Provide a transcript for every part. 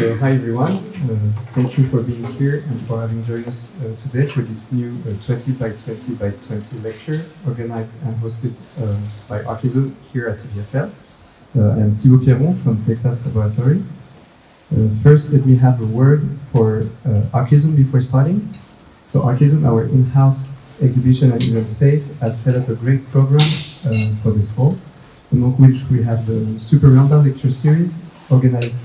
So hi everyone, thank you for being here and for having joined us today for this new 20 by 20 by 20 lecture organized and hosted by Archizoom here at EPFL. I'm Thibaut Pierron from Texas Laboratory. First, let me have a word for Archizoom before starting. So Archizoom, our in-house exhibition and event space, has set up a great program for this fall, among which we have the Super Rundown lecture series organized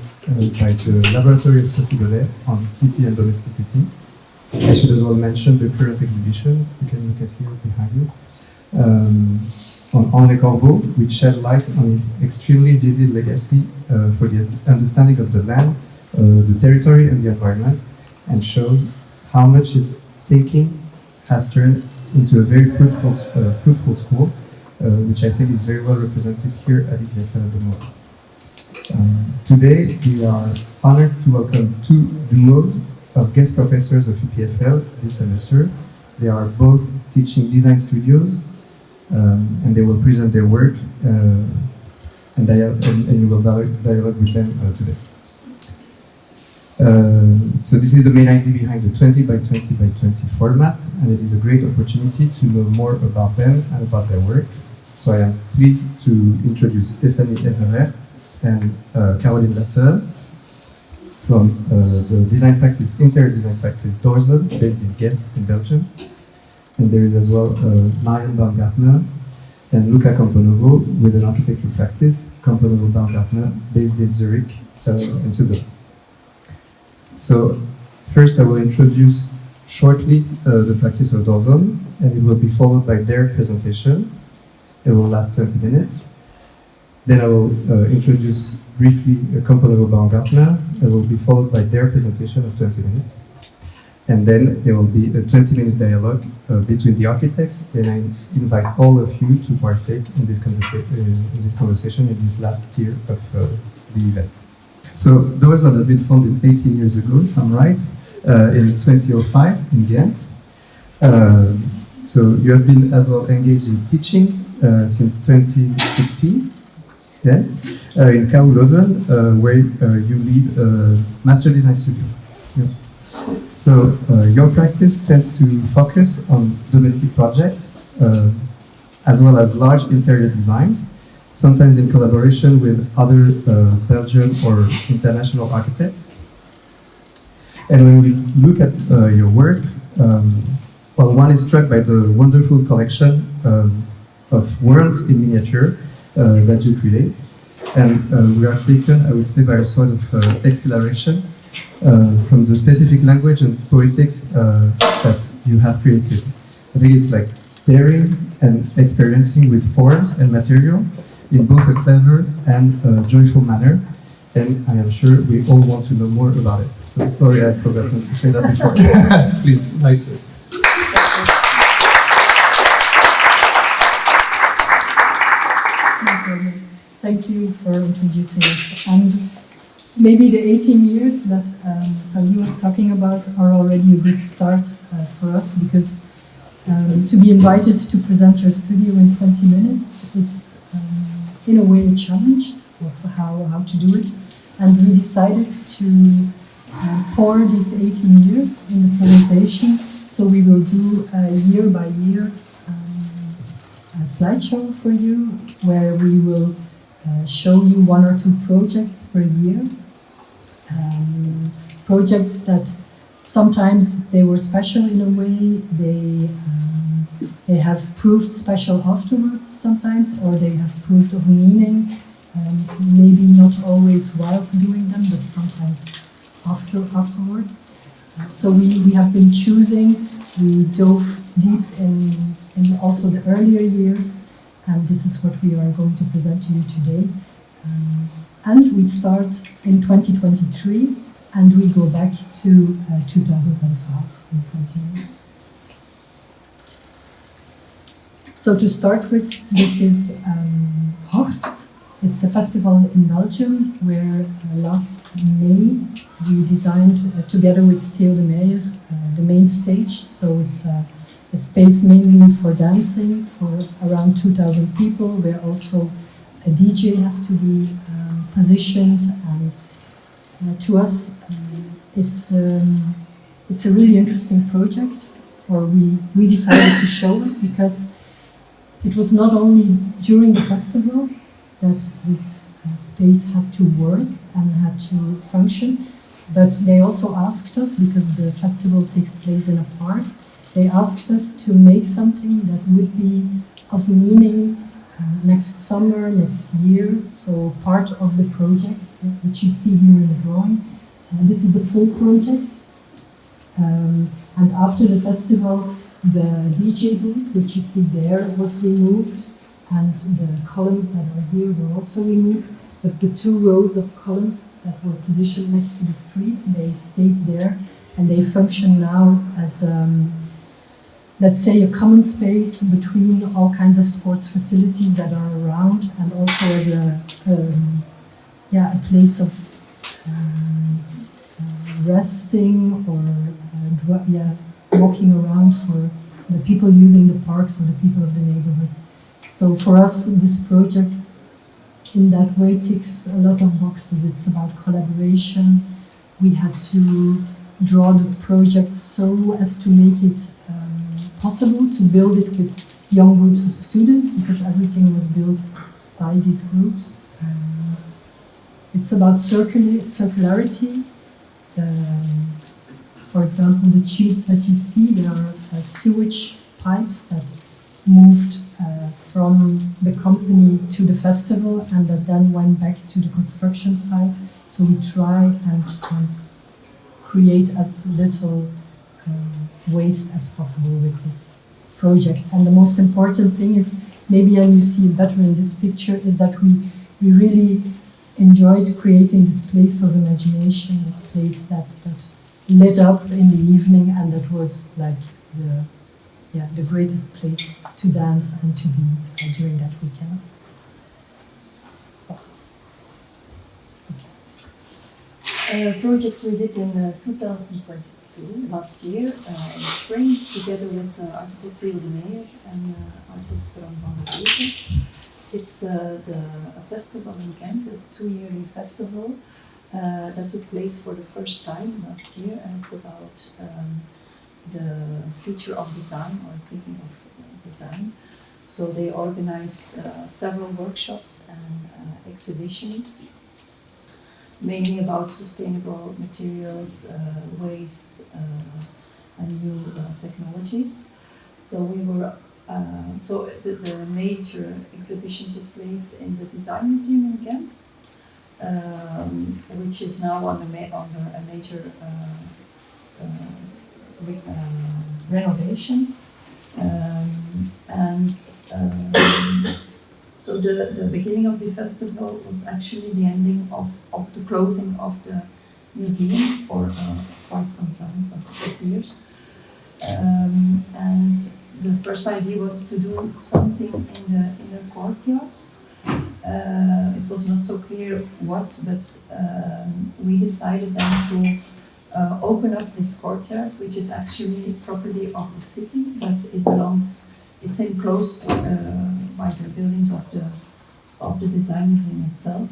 by the Laboratory of Sophie Dolay on city and domesticity. I should as well mention the current exhibition, you can look at here behind you, on Henri Corbeau, which shed light on his extremely vivid legacy for the understanding of the land, the territory and the environment, and showed how much his thinking has turned into a very fruitful school, which I think is very well represented here at EPFL at the moment. Today, we are honored to welcome two duos of guest professors of EPFL this semester. They are both teaching design studios, and they will present their work, and you will dialogue with them today. So this is the main idea behind the 20 by 20 by 20 format, and it is a great opportunity to know more about them and about their work. So I am pleased to introduce Stéphanie Herrera and Caroline Latte from the design practice, interior design practice Doorzon, based in Ghent in Belgium. And there is as well Marion Baumgartner and Luca Camponovo with an architecture practice, Camponovo Baumgartner, based in Zurich in Switzerland. So first I will introduce shortly the practice of Doorzon, and it will be followed by their presentation. It will last 20 minutes. Then I will introduce briefly Camponovo Baumgartner. It will be followed by their presentation of 20 minutes. And then there will be a 20-minute dialogue between the architects, and I invite all of you to partake in this conversation in this last year of the event. So Doorzon has been founded 18 years ago, if I'm right, in 2005 in Ghent. So you have been as well engaged in teaching since 2016. Yeah, in Kouloven, where you lead a master design studio. Yeah. So your practice tends to focus on domestic projects as well as large interior designs, sometimes in collaboration with other Belgian or international architects. And when we look at your work, well, one is struck by the wonderful collection of worlds in miniature that you create, and we are taken, I would say, by a sort of exhilaration from the specific language and poetics that you have created. I think it's like daring and experiencing with forms and material in both a clever and joyful manner, and I am sure we all want to know more about it. So sorry I forgot to say that before. Please, nice work. Thank you for introducing us. And maybe the 18 years that Tali was talking about are already a good start for us, because to be invited to present your studio in 20 minutes, it's in a way a challenge of how to do it. And we decided to pour these 18 years in the presentation. So we will do year by year a slideshow for you, where we will show you one or two projects per year. Projects that sometimes they were special in a way, they have proved special afterwards sometimes, or they have proved of meaning, maybe not always whilst doing them, but sometimes afterwards. So we have been choosing, we dove deep in also the earlier years, and this is what we are going to present to you today. And we start in 2023, and we go back to 2005 in 20 minutes. So to start with, this is Horst. It's a festival in Belgium where last May we designed together with Theo de Meijer the main stage. So it's a space mainly for dancing for around 2,000 people, where also a DJ has to be positioned, and To us, it's a really interesting project, or we decided to show it because it was not only during the festival that this space had to work and had to function, but they also asked us, because the festival takes place in a park, they asked us to make something that would be of meaning next summer, next year. So part of the project, which you see here in the drawing, this is the full project. And after the festival, the DJ booth, which you see there, was removed, and the columns that are here were also removed. But the 2 rows of columns that were positioned next to the street, they stayed there, and they function now as, let's say, a common space between all kinds of sports facilities that are around, and also as a place of resting or walking around for the people using the parks or the people of the neighborhood. So for us, this project in that way ticks a lot of boxes. It's about collaboration. We had to draw the project so as to make it possible to build it with young groups of students, because everything was built by these groups. It's about circularity. For example, the tubes that you see, they are sewage pipes that moved from the company to the festival and that then went back to the construction site. So we try and create as little waste as possible with this project. And the most important thing is, maybe and you see it better in this picture, is that we really enjoyed creating this place of imagination, this place that lit up in the evening, and that was like the greatest place to dance and to be during that weekend. A project we did in 2022, last year, in spring, together with architect Thibaut and artist Baumgartner. It's a festival in Ghent, a 2-yearly festival that took place for the first time last year, and it's about the future of design, or thinking of design. So they organized several workshops and exhibitions, mainly about sustainable materials, waste, and new technologies. So we were the major exhibition took place in the Design Museum in Ghent, which is now under a major renovation. So the beginning of the festival was actually the ending of the closing of the museum for quite some time, for a couple of years. And the first idea was to do something in the inner courtyard. It was not so clear what, but we decided then to open up this courtyard, which is actually property of the city, but it's enclosed by the buildings of the Design Museum itself,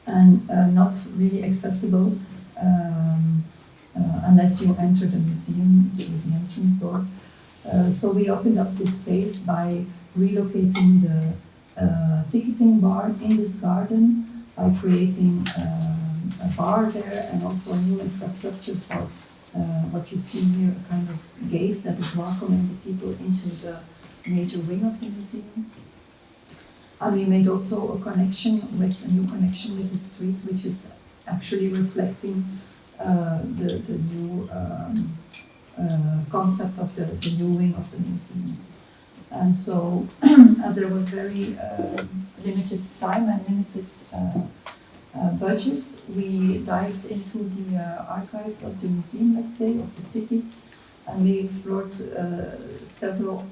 and not really accessible unless you enter the museum through the entrance door. So we opened up this space by relocating the ticketing bar in this garden, by creating a bar there, and also a new infrastructure for what you see here, a kind of gate that is welcoming the people into the major wing of the museum. And we made also a new connection with the street, which is actually reflecting the new concept of the new wing of the museum. And so, as there was very limited time and limited budget, we dived into the archives of the museum, let's say, of the city, and we explored several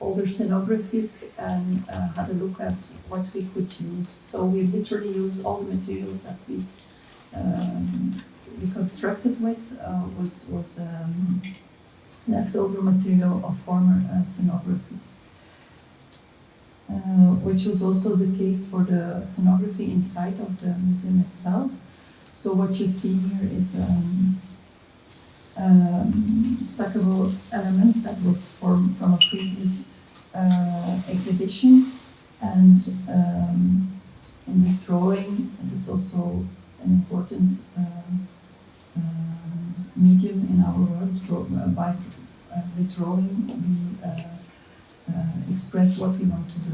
older scenographies and had a look at what we could use. So we literally used all the materials that we constructed with, was leftover material of former scenographies. which was also the case for the scenography inside of the museum itself. So what you see here is stackable elements that was formed from a previous exhibition, and in this drawing, it is also an important medium in our work. By the drawing, we express what we want to do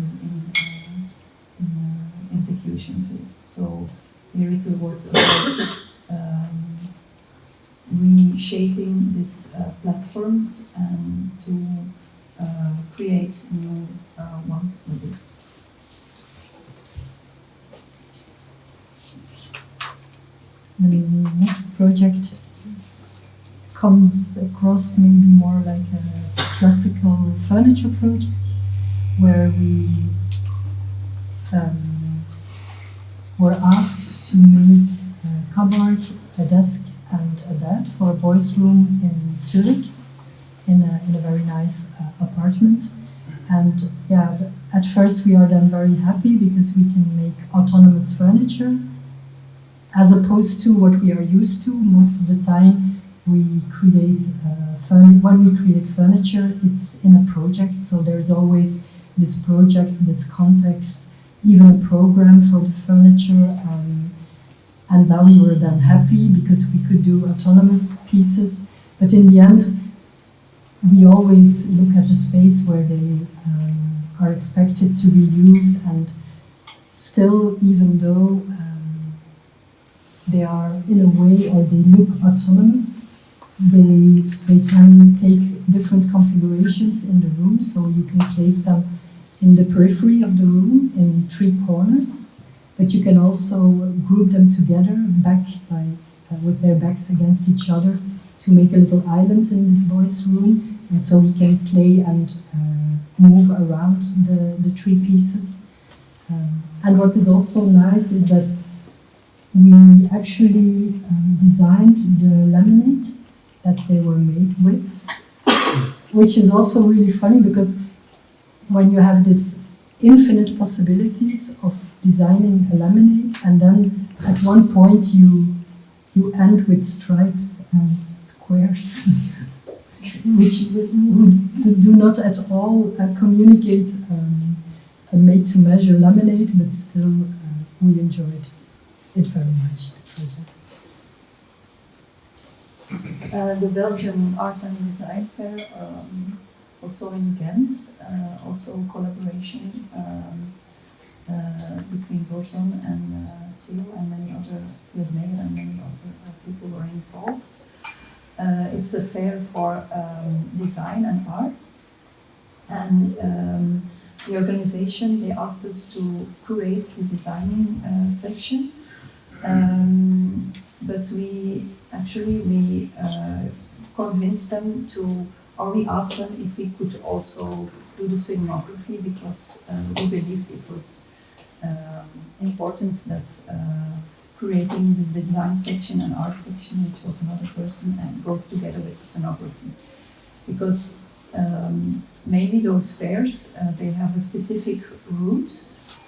in execution phase. So here it was about reshaping these platforms and to create new ones with it. The next project comes across maybe more like a classical furniture project, where we were asked to make a cupboard, a desk, and a bed for a boys' room in Zurich, in a very nice apartment. And yeah, at first we are then very happy because we can make autonomous furniture, as opposed to what we are used to. Most of the time we create, when we create furniture, it's in a project, so there's always this project, this context, even a program for the furniture. And now we were then happy because we could do autonomous pieces, but in the end, we always look at a space where they are expected to be used, and still, even though they are in a way, or they look autonomous, they can take different configurations in the room, so you can place them in the periphery of the room in 3 corners, but you can also group them together back by, with their backs against each other to make a little island in this boys' room, and so we can play and move around the 3 pieces. And what is also nice is that we actually designed the laminate that they were made with, which is also really funny because when you have this infinite possibilities of designing a laminate, and then at one point you end with stripes and squares, which do not at all communicate a made-to-measure laminate, but still we enjoyed it very much, the project. The Belgian Art and Design Fair, also in Ghent, also collaboration between Doorzon and Theo and many other, Theo de Meijer and many other people were involved. It's a fair for design and art, and the organization, they asked us to curate the designing section, but we convinced them to, or we asked them if we could also do the scenography, because we believed it was important that creating the design section and art section, which was another person, and goes together with the scenography. Because mainly those fairs, they have a specific route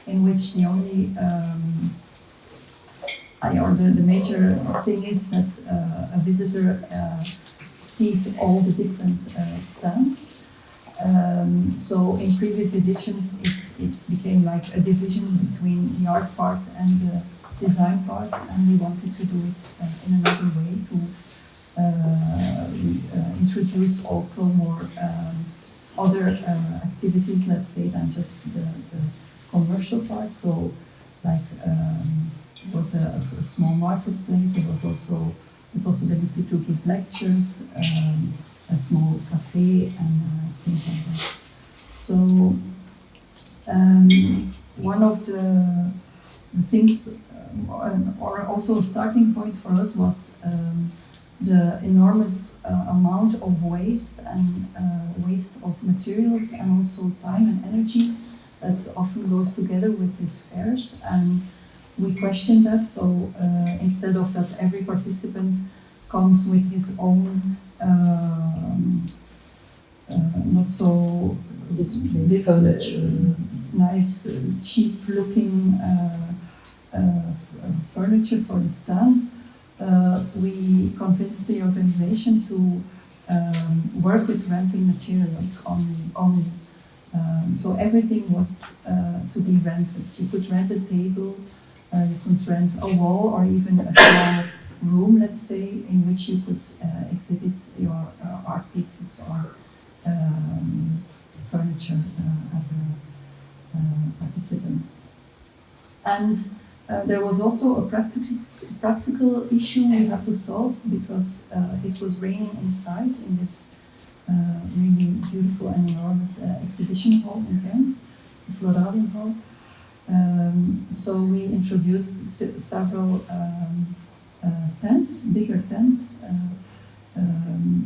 in which the only, or the major thing is that a visitor sees all the different stands. So in previous editions, it became like a division between the art part and the design part, and we wanted to do it in another way to introduce also more other activities, let's say, than just the commercial part. So, like, it was a small marketplace. There was also the possibility to give lectures, a small cafe, and things like that. So, one of the things, or also a starting point for us, was the enormous amount of waste and waste of materials, and also time and energy that often goes together with these fairs. And we questioned that, so instead of that every participant comes with his own not so display furniture, nice, cheap-looking furniture for the stands, we convinced the organization to work with renting materials only. So everything was to be rented. You could rent a table, you could rent a wall, or even a small room, let's say, in which you could exhibit your art pieces or furniture as a participant. And there was also a practical issue we had to solve, because it was raining inside in this really beautiful and enormous exhibition hall in Ghent, the Floralium Hall. So we introduced several tents, bigger tents,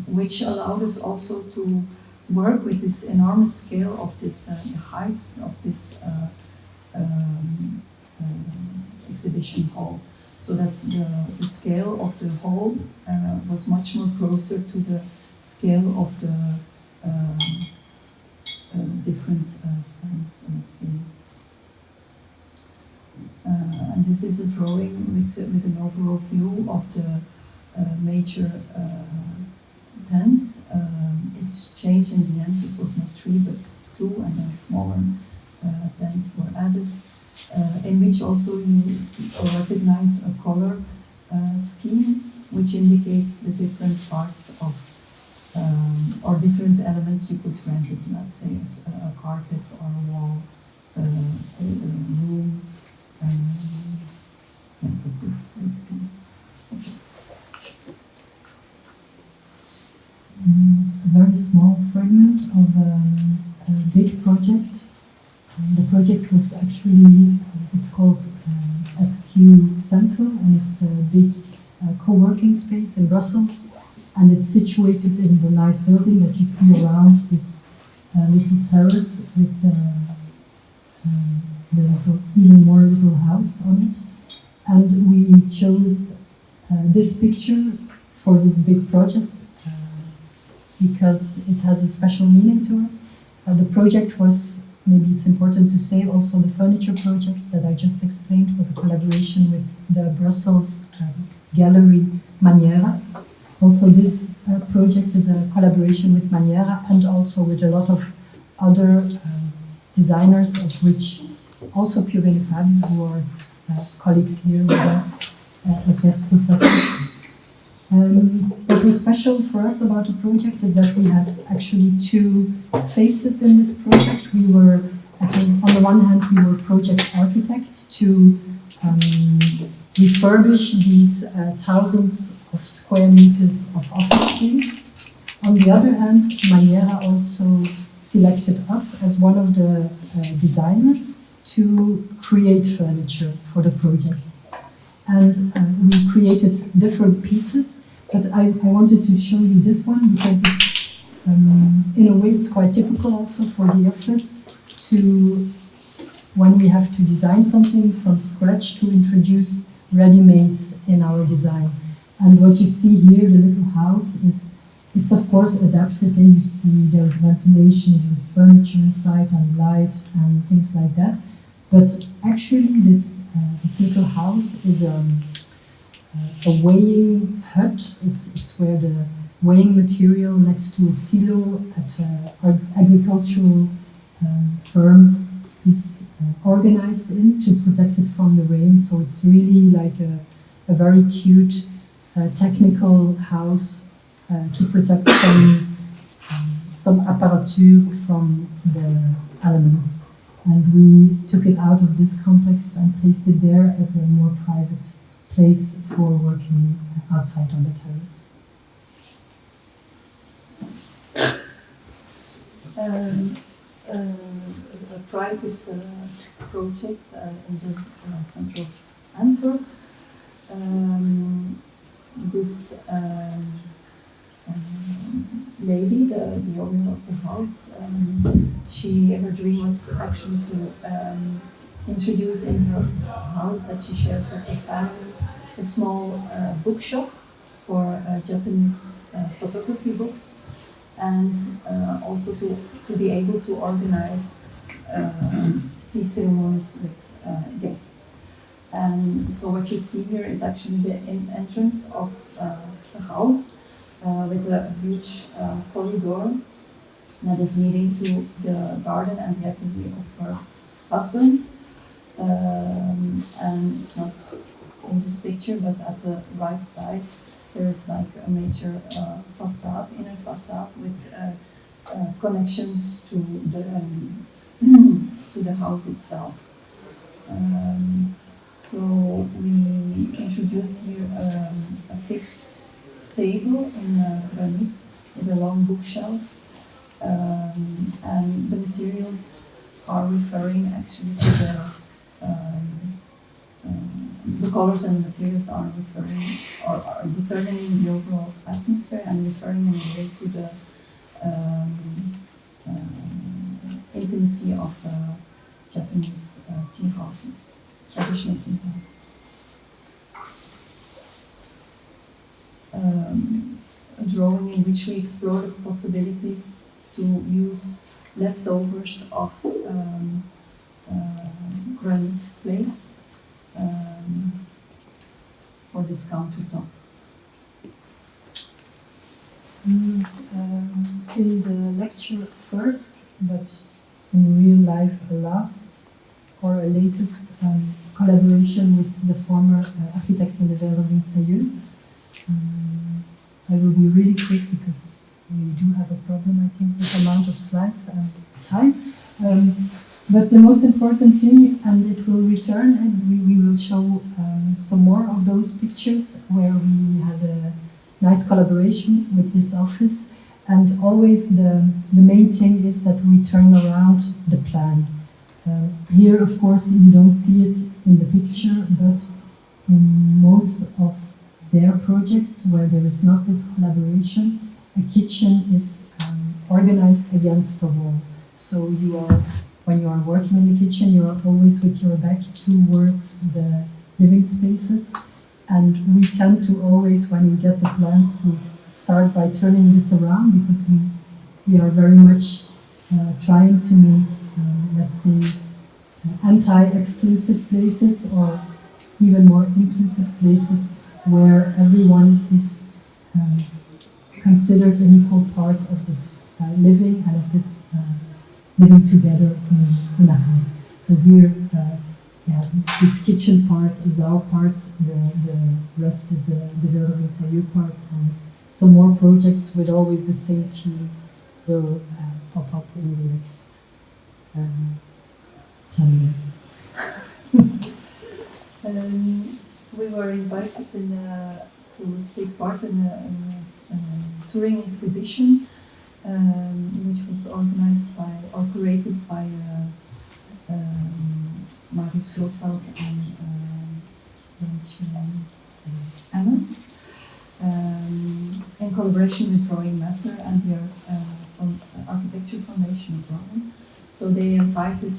which allowed us also to work with this enormous scale of this height of this exhibition hall, so that the scale of the hall was much more closer to the scale of the different stands, let's say. And this is a drawing with an overall view of the major tents. It's changed in the end, it was not 3 but 2, and then smaller tents were added, in which also you recognize a color scheme which indicates the different parts of or different elements you could rent it, let's say a carpet or a wall, a room. Yeah, that's it, basically. Okay. A very small fragment of a big project. The project was actually, it's called SQ Central, and it's a big co-working space in Brussels, and it's situated in the nice building that you see around this little terrace with the little, even more little house on it. And we chose this picture for this big project because it has a special meaning to us. The project was, maybe it's important to say, also the furniture project that I just explained was a collaboration with the Brussels gallery Maniera. Also this project is a collaboration with Maniera and also with a lot of other designers, of which also Pierron and Fabi, who are colleagues here with us as guest professors. What was special for us about the project is that we had actually 2 phases in this project. We were, on the one hand, we were project architect to refurbish these thousands of square meters of office space. On the other hand, Maniera also selected us as one of the designers to create furniture for the project. And we created different pieces, but I wanted to show you this one because it's, in a way, it's quite typical also for the office to, when we have to design something from scratch, to introduce ready-mades in our design. And what you see here, the little house, it's of course adapted. Here you see there's ventilation, there's furniture inside and light and things like that. But actually this little house is a weighing hut. It's where the weighing material next to a silo at an agricultural firm is organized in to protect it from the rain. So it's really like a very cute technical house to protect some apparature from the elements. And we took it out of this complex and placed it there as a more private place for working outside on the terrace. A private project in the center of Antwerp. This lady, the owner of the house, her dream was actually to introduce in her house that she shares with her family a small bookshop for Japanese photography books, and also to be able to organize tea ceremonies with guests. And so what you see here is actually the entrance of the house with a huge corridor that is leading to the garden and the atelier of her husband. And it's not in this picture, but at the right side there is like a major facade, inner facade with connections to the to the house itself. So we introduced here a fixed table in granite with a long bookshelf, and the materials are referring actually to the colors and the materials are referring or are determining the overall atmosphere and referring in a way to the intimacy of Japanese tea houses, traditional tea houses. A drawing in which we explore the possibilities to use leftovers of granite plates for this countertop. In the lecture first, but in real life last, or a latest collaboration with the former architect in the Wereld Interieur. I will be really quick because we do have a problem, I think, with the amount of slides and time. But the most important thing, and it will return, and we will show some more of those pictures where we had nice collaborations with this office. And always the main thing is that we turn around the plan. Here, of course, you don't see it in the picture, but in most of their projects where there is not this collaboration, a kitchen is organized against the wall. So when you are working in the kitchen, you are always with your back towards the living spaces. And we tend to always, when we get the plans, to start by turning this around because we are very much trying to make, let's say, anti-exclusive places or even more inclusive places where everyone is considered an equal part of this living and of this living together in a house. So here, this kitchen part is our part, the rest is the Wereld Interieur part, and some more projects with always the same team will pop up in the next 10 minutes. We were invited to take part in a touring exhibition, which was organized by or curated by Marius Grootveld and Emmons, in collaboration with Drawing Matter and the Architecture Foundation of Rome. So they invited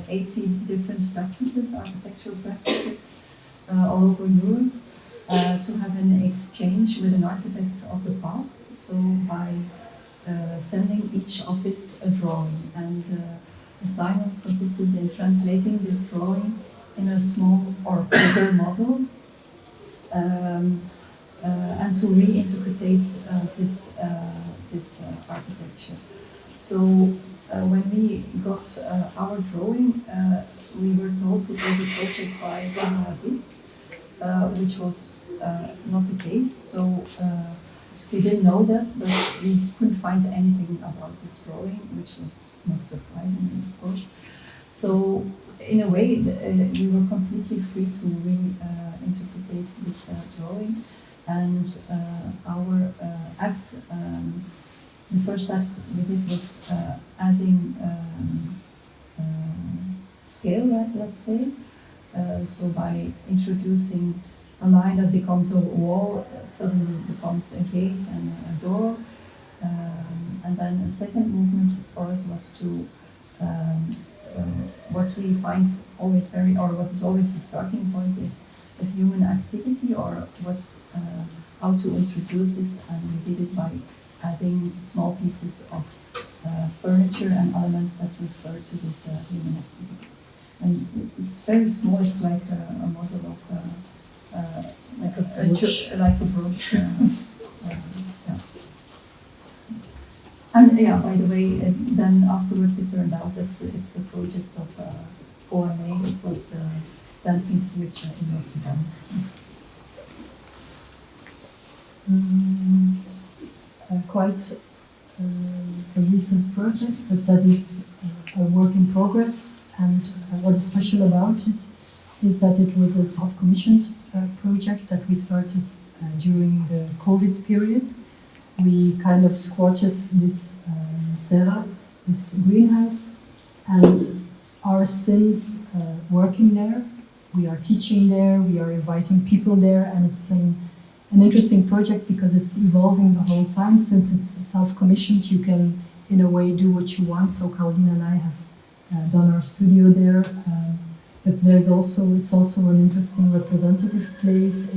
80 different practices, architectural practices, all over Europe, to have an exchange with an architect of the past. So by sending each office a drawing, and the assignment consisted in translating this drawing in a small or bigger model, and to reinterpret this architecture. So when we got our drawing, we were told it was a project by Zahra Abid, which was not the case. So we didn't know that, but we couldn't find anything about this drawing, which was not surprising, of course. So in a way, we were completely free to reinterpret this drawing, and our act. The first act we did was adding scale, let's say. So by introducing a line that becomes a wall, suddenly becomes a gate and a door. And then a second movement for us was to what we find always what is always the starting point is the human activity, or how to introduce this, and we did it by adding small pieces of furniture and elements that refer to this human activity. And it's very small. It's like a model of like a brooch. Yeah. And yeah, by the way, then afterwards it turned out that it's a project of OMA. It was the dancing theatre in Notre Dame. Quite a recent project, but that is a work in progress. And what is special about it is that it was a self-commissioned project that we started during the COVID period. We kind of squatted this serra, this greenhouse, and are since working there. We are teaching there, we are inviting people there, and it's an interesting project because it's evolving the whole time. Since it's self-commissioned, you can, in a way, do what you want. So Caroline and I have done our studio there, but it's also an interesting representative place.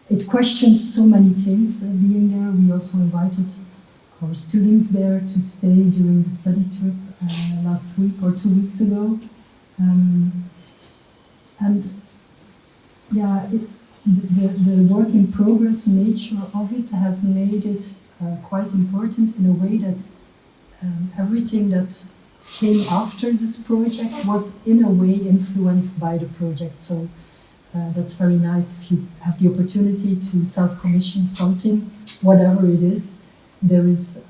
It questions so many things being there. We also invited our students there to stay during the study trip last week or 2 weeks ago. And yeah, the work in progress nature of it has made it quite important in a way that everything that came after this project was in a way influenced by the project. So that's very nice if you have the opportunity to self-commission something, whatever it is. There is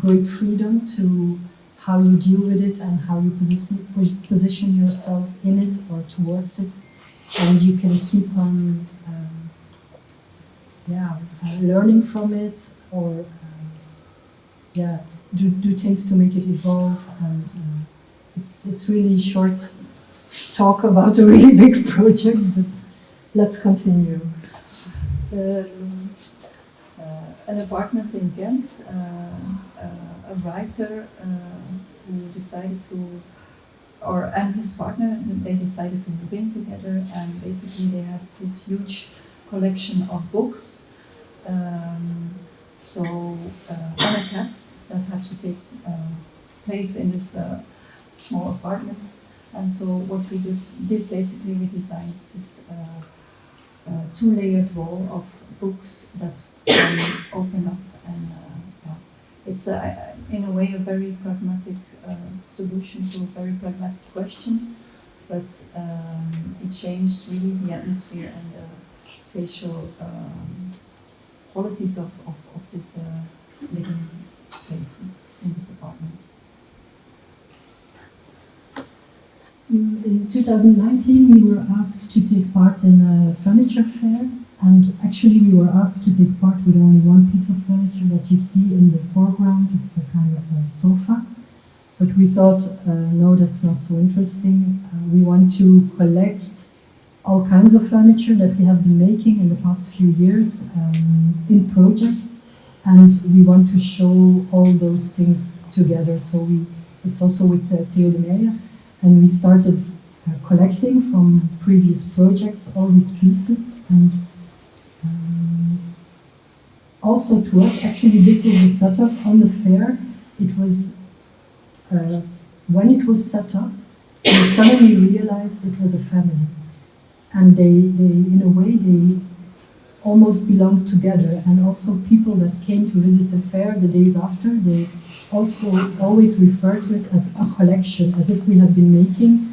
great freedom to how you deal with it and how you position yourself in it or towards it. And you can keep on learning from it or do things to make it evolve. And it's really short talk about a really big project, but let's continue. An apartment in Ghent, a writer who decided to, and his partner, they decided to move in together, and basically they had this huge collection of books. And a cat that had to take place in this small apartment. And so what we did basically, we designed this two-layered wall of books that open up, and it's in a way a very pragmatic solution to a very pragmatic question, but it changed really the atmosphere and the spatial qualities of this living spaces in this apartment. In 2019, we were asked to take part in a furniture fair, and actually we were asked to take part with only one piece of furniture that you see in the foreground. It's a kind of a sofa, but we thought, no, that's not so interesting. We want to collect all kinds of furniture that we have been making in the past few years in projects, and we want to show all those things together. So it's also with Theo de Meijer. And we started collecting from previous projects all these pieces. And also to us, actually, this was the setup on the fair. It was, when it was set up, we suddenly realized it was a family. And they in a way, they almost belonged together. And also people that came to visit the fair the days after, they also always refer to it as a collection, as if we had been making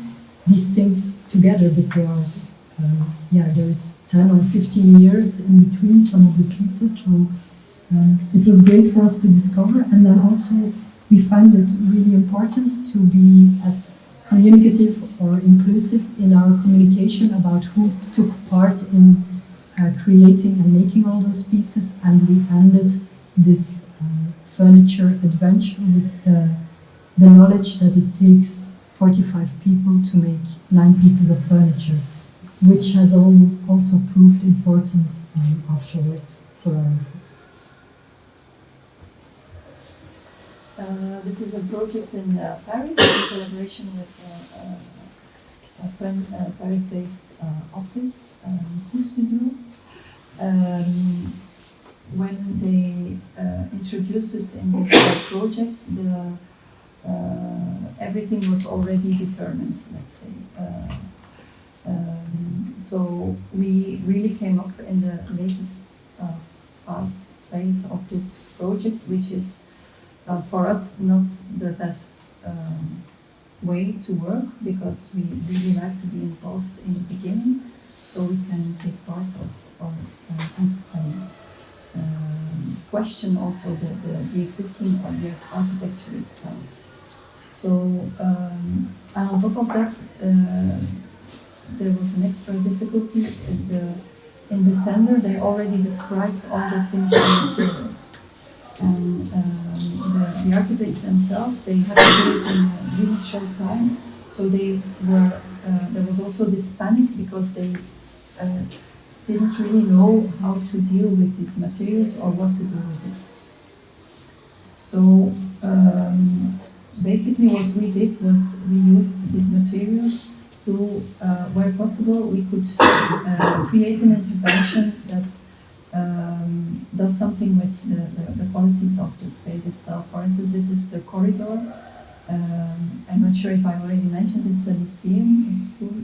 these things together, but they are, there is 10 or 15 years in between some of the pieces, so it was great for us to discover. And then also we find it really important to be as communicative or inclusive in our communication about who took part in creating and making all those pieces, and we ended this furniture adventure with the knowledge that it takes 45 people to make 9 pieces of furniture, which has also proved important afterwards for our office. This is a project in Paris in collaboration with a friend, Paris-based office, Studio. when they introduced us in this project, everything was already determined, let's say. So we really came up in the latest phase of this project, which is for us not the best way to work, because we really like to be involved in the beginning, so we can take part of or question also the existing architecture itself. So and on top of that, there was an extra difficulty in the tender. They already described all the finishing materials, and the architects themselves, they had to do it in a really short time. So they were there was also this panic because they didn't really know how to deal with these materials or what to do with it. So basically what we did was we used these materials to, where possible, we could create an intervention that does something with the qualities of the space itself. For instance, this is the corridor. I'm not sure if I already mentioned, it's a lyceum, a school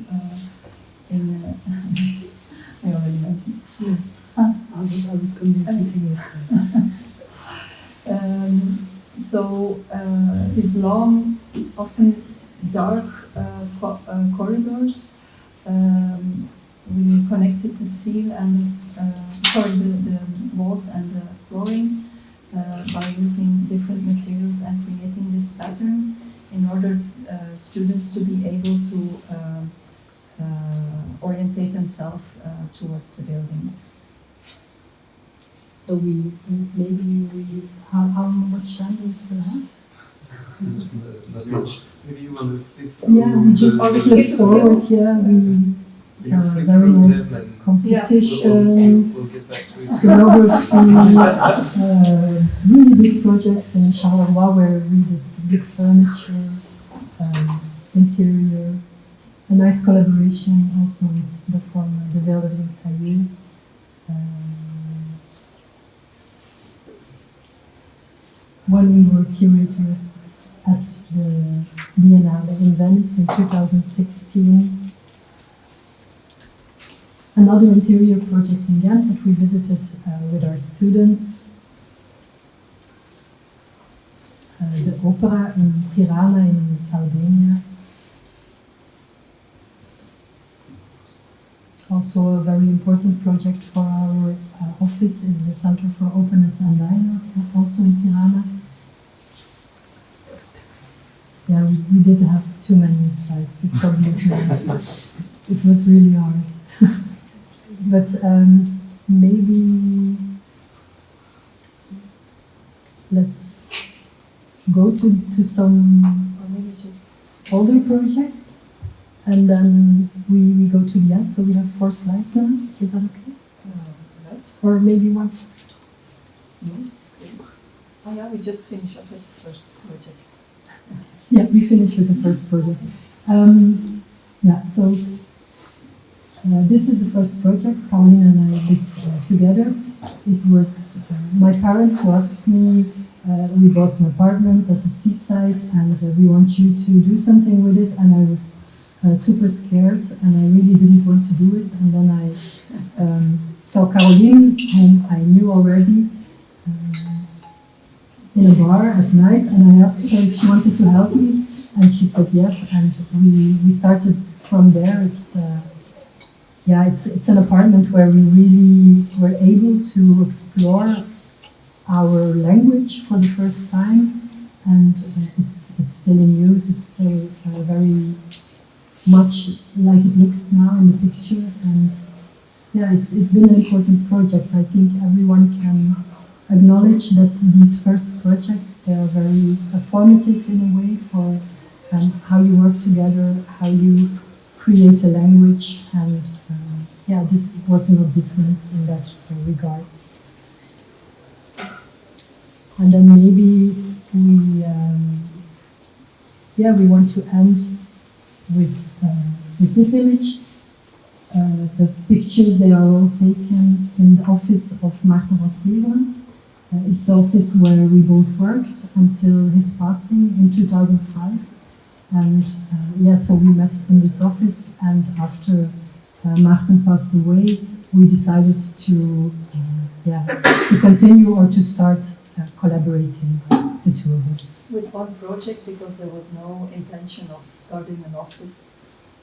in... I already mentioned. Yeah. I was communicating it. So these long, often dark corridors, we connected the seal and the walls and the flooring by using different materials and creating these patterns in order students to be able to orientate themselves towards the building. So how much time do we still have? Not much. Maybe you want to flip Yeah, we just flip forward. Yeah, we have a very nice competition, We'll get back to it. scenography, really big project in Charleroi where we did big furniture, interior, a nice collaboration also with the former developer Thibaut. When we were curators at the Biennale in Venice in 2016, another interior project in Ghent that we visited with our students, the opera in Tirana in Albania. Also a very important project for our office is the Center for Openness and Dialogue, also in Tirana. Yeah, we did have too many slides, it's obvious now. It was really hard. But maybe let's go to some Or maybe just older projects, and then we go to the end. So we have 4 slides now. Is that okay? yes. Or maybe one? No? Okay. Oh yeah, we just finished up with the first project. Yeah, we finished with the first project. Yeah, so this is the first project Caroline and I did together. It was my parents who asked me, we bought an apartment at the seaside and we want you to do something with it, and I was super scared and I really didn't want to do it, and then I saw Caroline, whom I knew already, in a bar at night, and I asked her if she wanted to help me, and she said yes, and we started from there. It's an apartment where we really were able to explore our language for the first time, and it's still in use. It's still very much like it looks now in the picture, and yeah, it's been an important project. I think everyone can acknowledge that these first projects, they are very formative in a way for how you work together, how you create a language, and yeah, this was not different in that regard. And then maybe we want to end with this image. The pictures, they are all taken in the office of Maarten van Severen. It's the office where we both worked until his passing in 2005. And so we met in this office, and after Maarten passed away, we decided to continue or to start collaborating, the two of us. With one project, because there was no intention of starting an office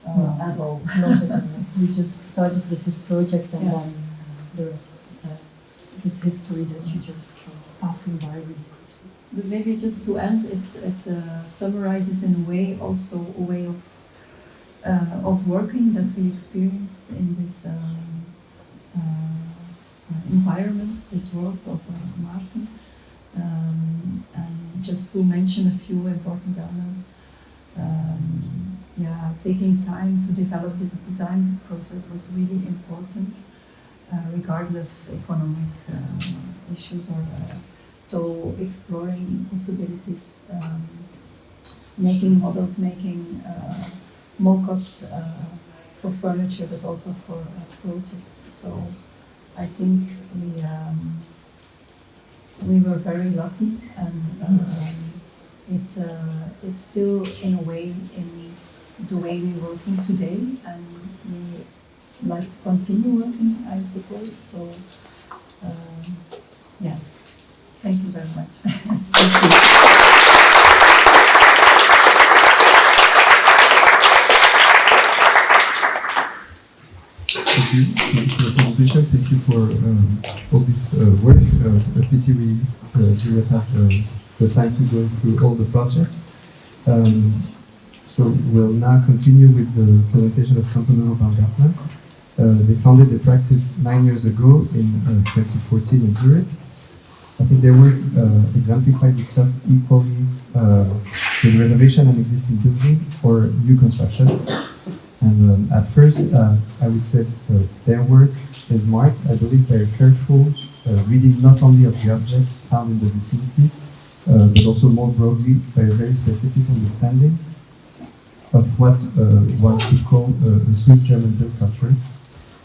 at all. Not at all. We just started with this project, and then the rest is history that you just saw passing by really quickly. But maybe just to end, it summarizes in a way also a way of working that we experienced in this environment, this world of Maarten. And just to mention a few important elements, taking time to develop this design process was really important, regardless economic issues or so exploring possibilities, making models, making mock-ups for furniture, but also for projects. So I think we were very lucky, and it's still in a way in the way we're working today, and we like to continue working, I suppose. So thank you very much. Thank you. Thank you for the presentation. Thank you for all this work. A pity we do not have the time to go through all the projects. So we'll now continue with the presentation of Camponovo Baumgartner. They founded the practice 9 years ago in 2014 in Zurich. I think their work exemplifies itself equally with renovation and existing building or new construction. And at first, I would say their work is marked, I believe, very careful, reading not only of the objects found in the vicinity, but also more broadly by a very specific understanding of what one could call a Swiss-German built culture.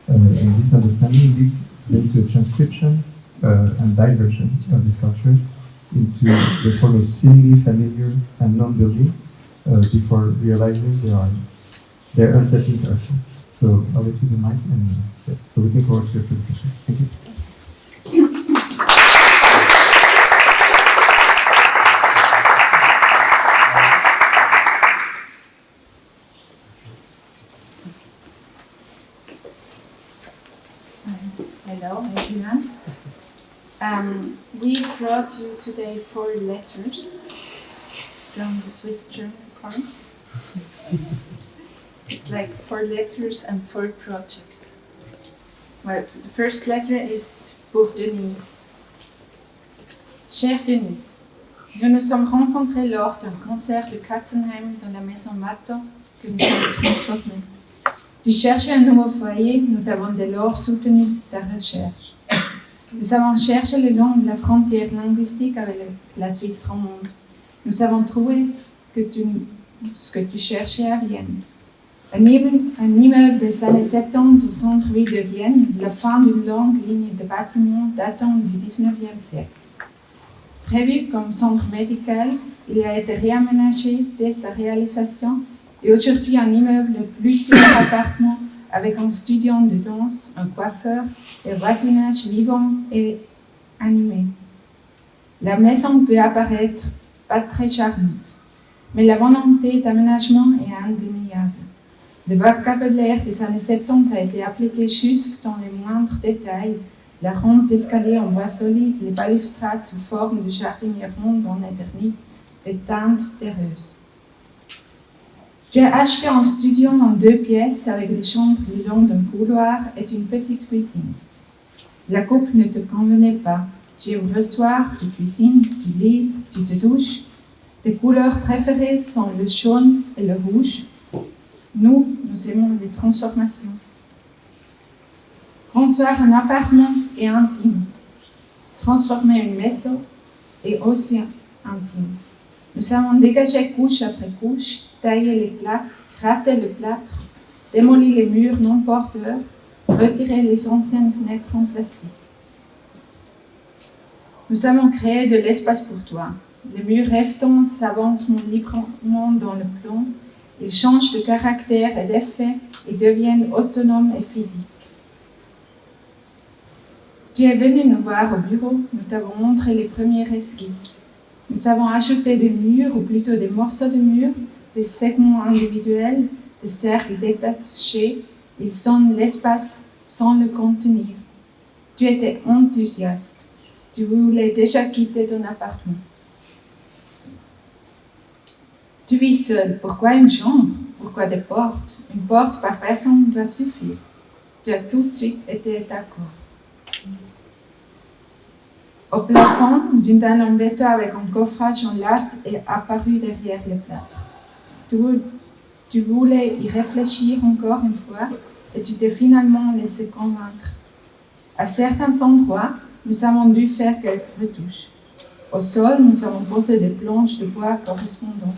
And this understanding leads then to a transcription and diversion of this culture into the form of seemingly familiar and non-building before realizing they're unsettling characters. So I'll let you the mic, and we're looking forward to your presentation. Thank you. Hello, everyone. We brought you today 4 letters from the Swiss German part. It's like 4 letters and 4 projects. Well, the first letter is pour Denise. Chère Denise, nous nous sommes rencontrés lors d'un concert de Katzenheim dans la maison Mato que nous avons transformée. Tu cherchais un nouveau foyer, nous t'avons dès lors soutenu ta recherche. Nous avons cherché le long de la frontière linguistique avec la Suisse romande. Nous avons trouvé ce que tu cherchais à Vienne. Un immeuble des années 70 au centre-ville de Vienne, la fin d'une longue ligne de bâtiments datant du 19e siècle. Prévu comme centre médical, il a été réaménagé dès sa réalisation et aujourd'hui un immeuble de plusieurs appartements avec un studio de danse, un coiffeur et voisinage vivant et animé. La maison peut apparaître pas très charmante, mais la volonté d'aménagement est indéniable. Le vocabulaire des années 70 a été appliqué jusque dans les moindres détails. La rampe d'escalier en bois solide, les balustrades sous forme de jardinières rondes en éternité, des teintes terreuses. Tu as acheté un studio en 2 pièces avec des chambres le long d'un couloir et une petite cuisine. La coupe ne te convenait pas. Tu ouvres le soir, tu cuisines, tu lis, tu te douches. Tes couleurs préférées sont le jaune et le rouge. Nous aimons les transformations. Construire un appartement est intime. Transformer une maison est aussi intime. Nous avons dégagé couche après couche, taillé les plaques, gratté le plâtre, démoli les murs non porteurs, retiré les anciennes fenêtres en plastique. Nous avons créé de l'espace pour toi. Les murs restants s'avancent librement dans le plan, ils changent de caractère et d'effet et deviennent autonomes et physiques. Tu es venu nous voir au bureau, nous t'avons montré les premières esquisses. Nous avons ajouté des murs, ou plutôt des morceaux de murs, des segments individuels, des cercles détachés. Ils sont l'espace sans le contenir. Tu étais enthousiaste. Tu voulais déjà quitter ton appartement. Tu vis seul. Pourquoi une chambre? Pourquoi des portes? Une porte par personne doit suffire. Tu as tout de suite été d'accord. Au plafond, d'une dalle en béton avec un coffrage en latte est apparu derrière les plâtres. Tu voulais y réfléchir encore une fois et tu t'es finalement laissé convaincre. À certains endroits, nous avons dû faire quelques retouches. Au sol, nous avons posé des planches de bois correspondantes.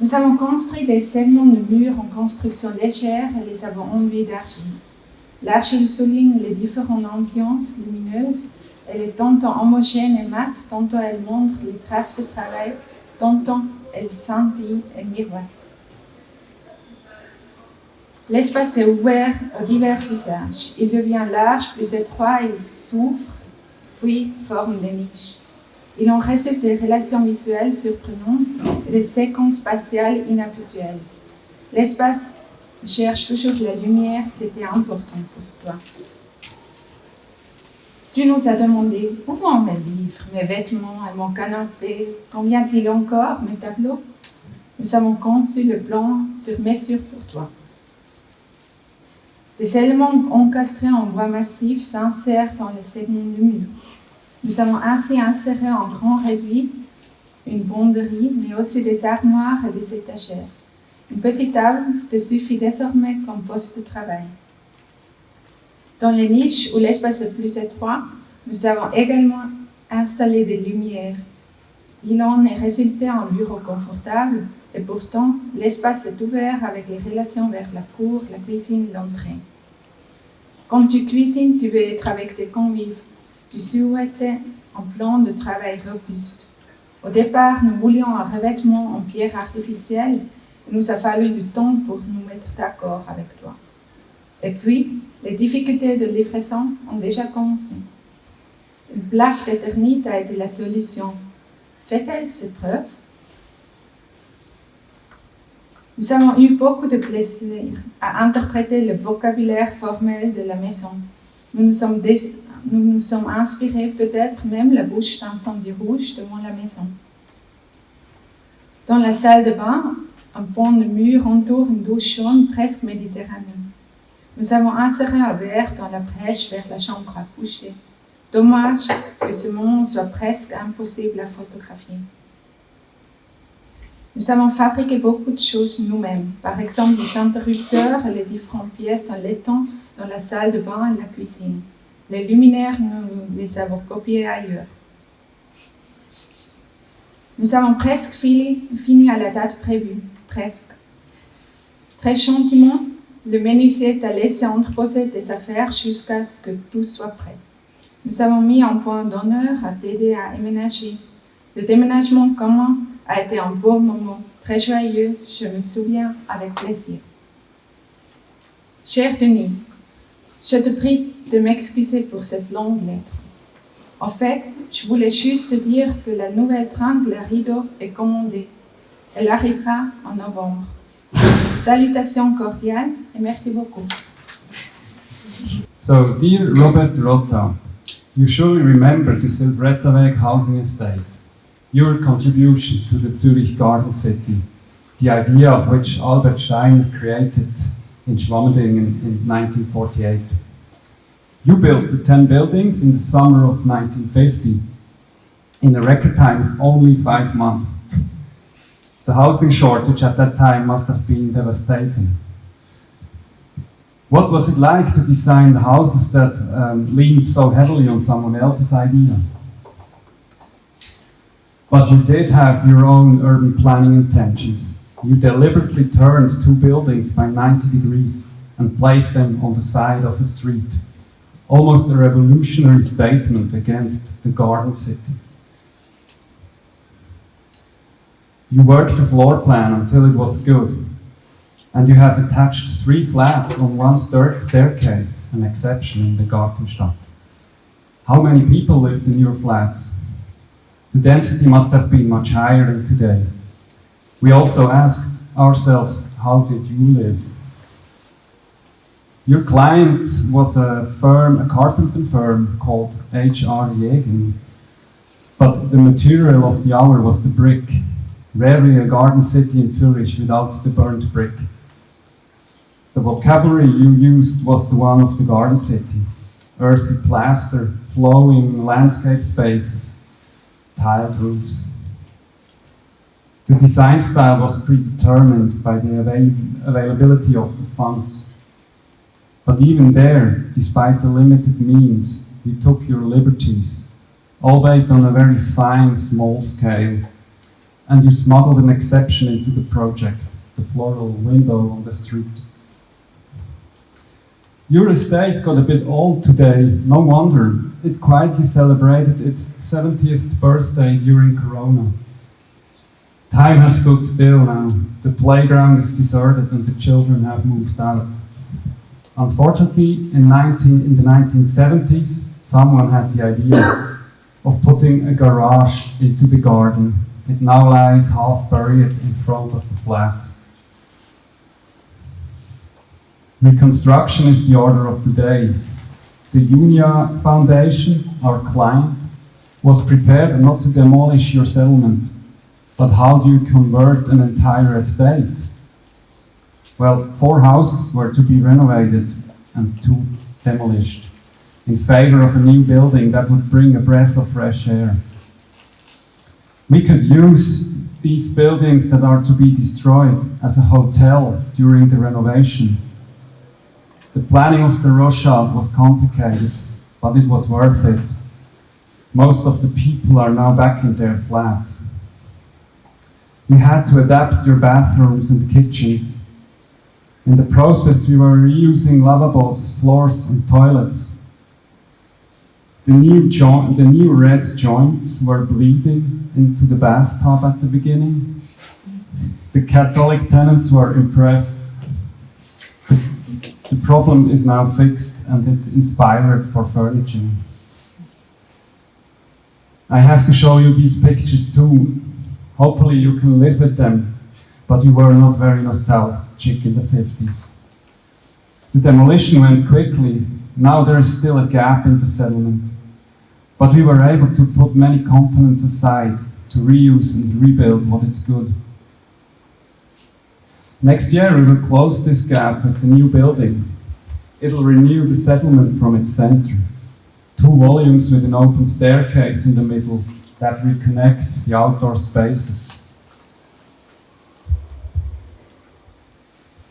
Nous avons construit des segments de murs en construction légère et les avons enduits d'argile. L'argile souligne les différentes ambiances lumineuses. Elle est tantôt homogène et mate, tantôt elle montre les traces de travail, tantôt elle scintille et miroite. L'espace est ouvert aux divers usages. Il devient large, plus étroit, il s'ouvre, puis forme des niches. Il en résulte des relations visuelles surprenantes et des séquences spatiales inhabituelles. L'espace cherche toujours la lumière, c'était important pour toi. Tu nous as demandé où vont mes livres, mes vêtements et mon canapé, combien il encore mes tableaux. Nous avons conçu le plan sur mesure pour toi. Des éléments encastrés en bois massif s'insèrent dans les segments du mur. Nous avons ainsi inséré en grand réduit une bonderie, mais aussi des armoires et des étagères. Une petite table te suffit désormais comme poste de travail. Dans les niches où l'espace est plus étroit, nous avons également installé des lumières. Il en est résulté un bureau confortable et pourtant l'espace est ouvert avec les relations vers la cour, la cuisine et l'entrée. Quand tu cuisines, tu veux être avec tes convives. Tu souhaitais un plan de travail robuste. Au départ, nous voulions un revêtement en pierre artificielle. Il nous a fallu du temps pour nous mettre d'accord avec toi. Et puis, les difficultés de livraison ont déjà commencé. Une plaque d'éternité a été la solution. Fait-elle ses preuves? Nous avons eu beaucoup de plaisir à interpréter le vocabulaire formel de la maison. Nous nous sommes inspirés peut-être même la bouche d'incendie rouge devant la maison. Dans la salle de bain, un pan de mur entoure une douche jaune presque méditerranéenne. Nous avons inséré un verre dans la brèche vers la chambre à coucher. Dommage que ce moment soit presque impossible à photographier. Nous avons fabriqué beaucoup de choses nous-mêmes, par exemple les interrupteurs et les différentes pièces en laiton dans la salle de bain et la cuisine. Les luminaires, nous les avons copiés ailleurs. Nous avons presque fini à la date prévue, presque. Très gentiment, le menuisier t'a laissé entreposer tes affaires jusqu'à ce que tout soit prêt. Nous avons mis un point d'honneur à t'aider à aménager. Le déménagement commun a été un beau moment, très joyeux, je me souviens avec plaisir. Chère Denise, je te prie de m'excuser pour cette longue lettre. En fait, je voulais juste te dire que la nouvelle tringle à rideau est commandée. Elle arrivera en novembre. Salutations cordiales et merci beaucoup. So, dear Robert Rotta, you surely remember the Silvretta housing estate, your contribution to the Zurich Garden City, the idea of which Albert Steiner created in Schwamendingen in 1948. You built the 10 buildings in the summer of 1950 in a record time of only 5 months. The housing shortage at that time must have been devastating. What was it like to design the houses that leaned so heavily on someone else's idea? But you did have your own urban planning intentions. You deliberately turned two buildings by 90 degrees and placed them on the side of a street. Almost a revolutionary statement against the garden city. You worked the floor plan until it was good, and you have attached 3 flats on one staircase, an exception in the Gartenstadt. How many people lived in your flats? The density must have been much higher than today. We also asked ourselves, how did you live? Your client was a carpenter firm called H.R. Jägen, but the material of the hour was the brick. Rarely a garden city in Zurich without the burnt brick. The vocabulary you used was the one of the garden city. Earthy plaster, flowing landscape spaces, tiled roofs. The design style was predetermined by the availability of funds. But even there, despite the limited means, you took your liberties, albeit on a very fine, small scale, and you smuggled an exception into the project, the floral window on the street. Your estate got a bit old today, no wonder. It quietly celebrated its 70th birthday during Corona. Time has stood still now. The playground is deserted and the children have moved out. Unfortunately, in the 1970s, someone had the idea of putting a garage into the garden. It now lies half buried in front of the flat. Reconstruction is the order of the day. The Unia Foundation, our client, was prepared not to demolish your settlement, but how do you convert an entire estate? Well, 4 houses were to be renovated and 2 demolished in favor of a new building that would bring a breath of fresh air. We could use these buildings that are to be destroyed as a hotel during the renovation. The planning of the Rochade was complicated, but it was worth it. Most of the people are now back in their flats. We had to adapt your bathrooms and kitchens. In the process, we were reusing lavabos, floors, and toilets. The new red joints were bleeding into the bathtub at the beginning. The Catholic tenants were impressed. The problem is now fixed and it inspired for furniture. I have to show you these pictures too. Hopefully you can live with them, but you were not very nostalgic in the 50s. The demolition went quickly. Now there is still a gap in the settlement. But we were able to put many components aside to reuse and rebuild what is good. Next year we will close this gap with the new building. It'll renew the settlement from its center. 2 volumes with an open staircase in the middle that reconnects the outdoor spaces.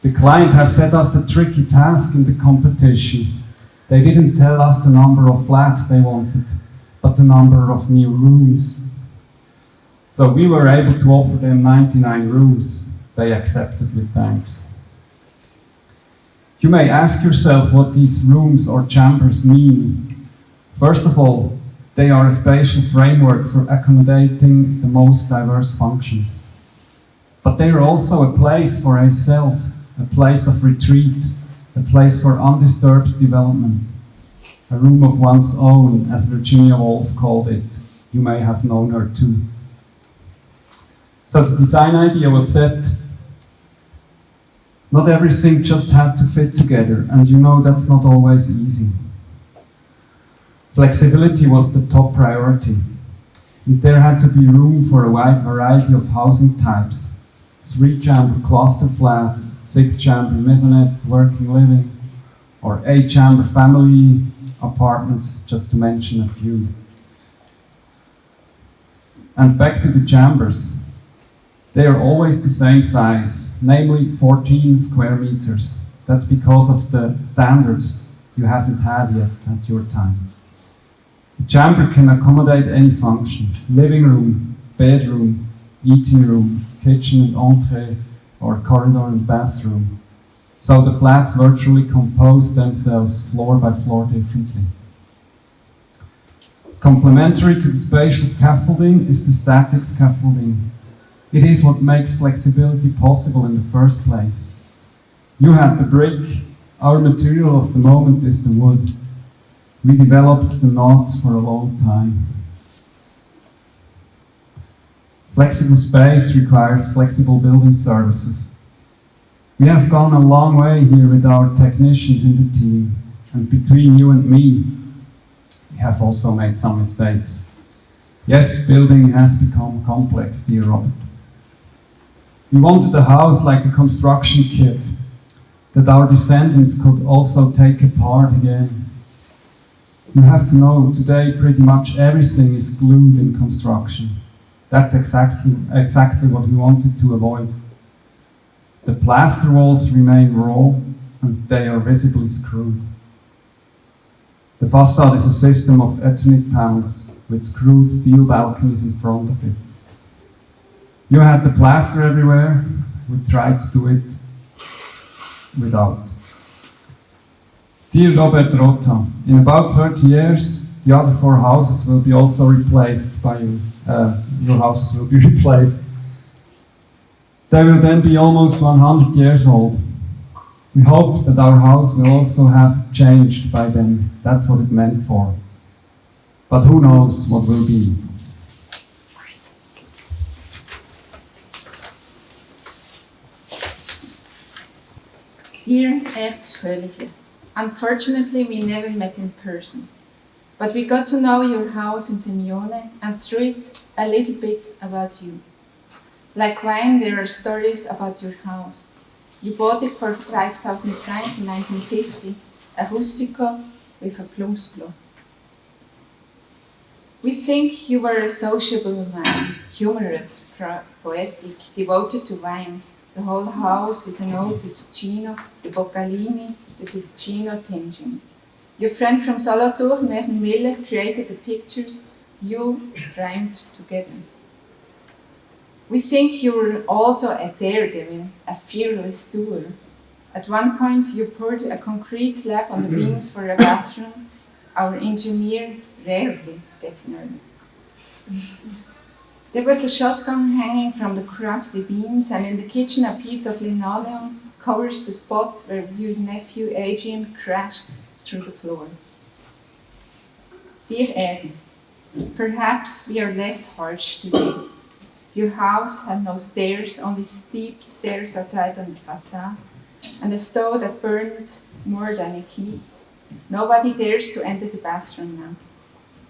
The client has set us a tricky task in the competition. They didn't tell us the number of flats they wanted, but the number of new rooms. So we were able to offer them 99 rooms. They accepted with thanks. You may ask yourself what these rooms or chambers mean. First of all, they are a spatial framework for accommodating the most diverse functions. But they are also a place for a self, a place of retreat, a place for undisturbed development, a room of one's own, as Virginia Woolf called it. You may have known her too. So the design idea was set. Not everything just had to fit together, and you know that's not always easy. Flexibility was the top priority. And there had to be room for a wide variety of housing types. 3-chamber cluster flats, 6-chamber maisonette working living, or 8-chamber family apartments, just to mention a few. And back to the chambers. They are always the same size, namely 14 square meters. That's because of the standards you haven't had yet at your time. The chamber can accommodate any function: living room, bedroom, eating room, kitchen and entree, or corridor and bathroom. So the flats virtually compose themselves floor by floor differently. Complementary to the spatial scaffolding is the static scaffolding. It is what makes flexibility possible in the first place. You had the brick, our material of the moment is the wood. We developed the knots for a long time. Flexible space requires flexible building services. We have gone a long way here with our technicians in the team, and between you and me, we have also made some mistakes. Yes, building has become complex, dear Robert. We wanted a house like a construction kit that our descendants could also take apart again. You have to know, today pretty much everything is glued in construction. That's exactly what we wanted to avoid. The plaster walls remain raw and they are visibly screwed. The facade is a system of Eternit panels with screwed steel balconies in front of it. You had the plaster everywhere, we tried to do it without. Dear Robert Rota, in about 30 years, the other 4 houses will be also replaced by you. Your houses will be replaced. They will then be almost 100 years old. We hope that our house will also have changed by then. That's what it meant for. But who knows what will be. Dear Erzfröhliche, unfortunately we never met in person, but we got to know your house in Simeone and through it a little bit about you. Like wine, there are stories about your house. You bought it for 5,000 francs in 1950, a rustico with a plumpsklo. We think you were a sociable man, humorous, poetic, devoted to wine. The whole house is an ode to Ticino, the Boccalini, the Ticino tinging. Your friend from Solothurn, Merlin Miller, created the pictures you framed together. We think you were also a daredevil, a fearless doer. At one point, you poured a concrete slab on the beams for a bathroom. Our engineer rarely gets nervous. There was a shotgun hanging from the crusty beams, and in the kitchen a piece of linoleum covers the spot where your nephew Adrian crashed through the floor. Dear Ernst, perhaps we are less harsh today. Your house had no stairs, only steep stairs outside on the facade, and a stove that burns more than it heats. Nobody dares to enter the bathroom now.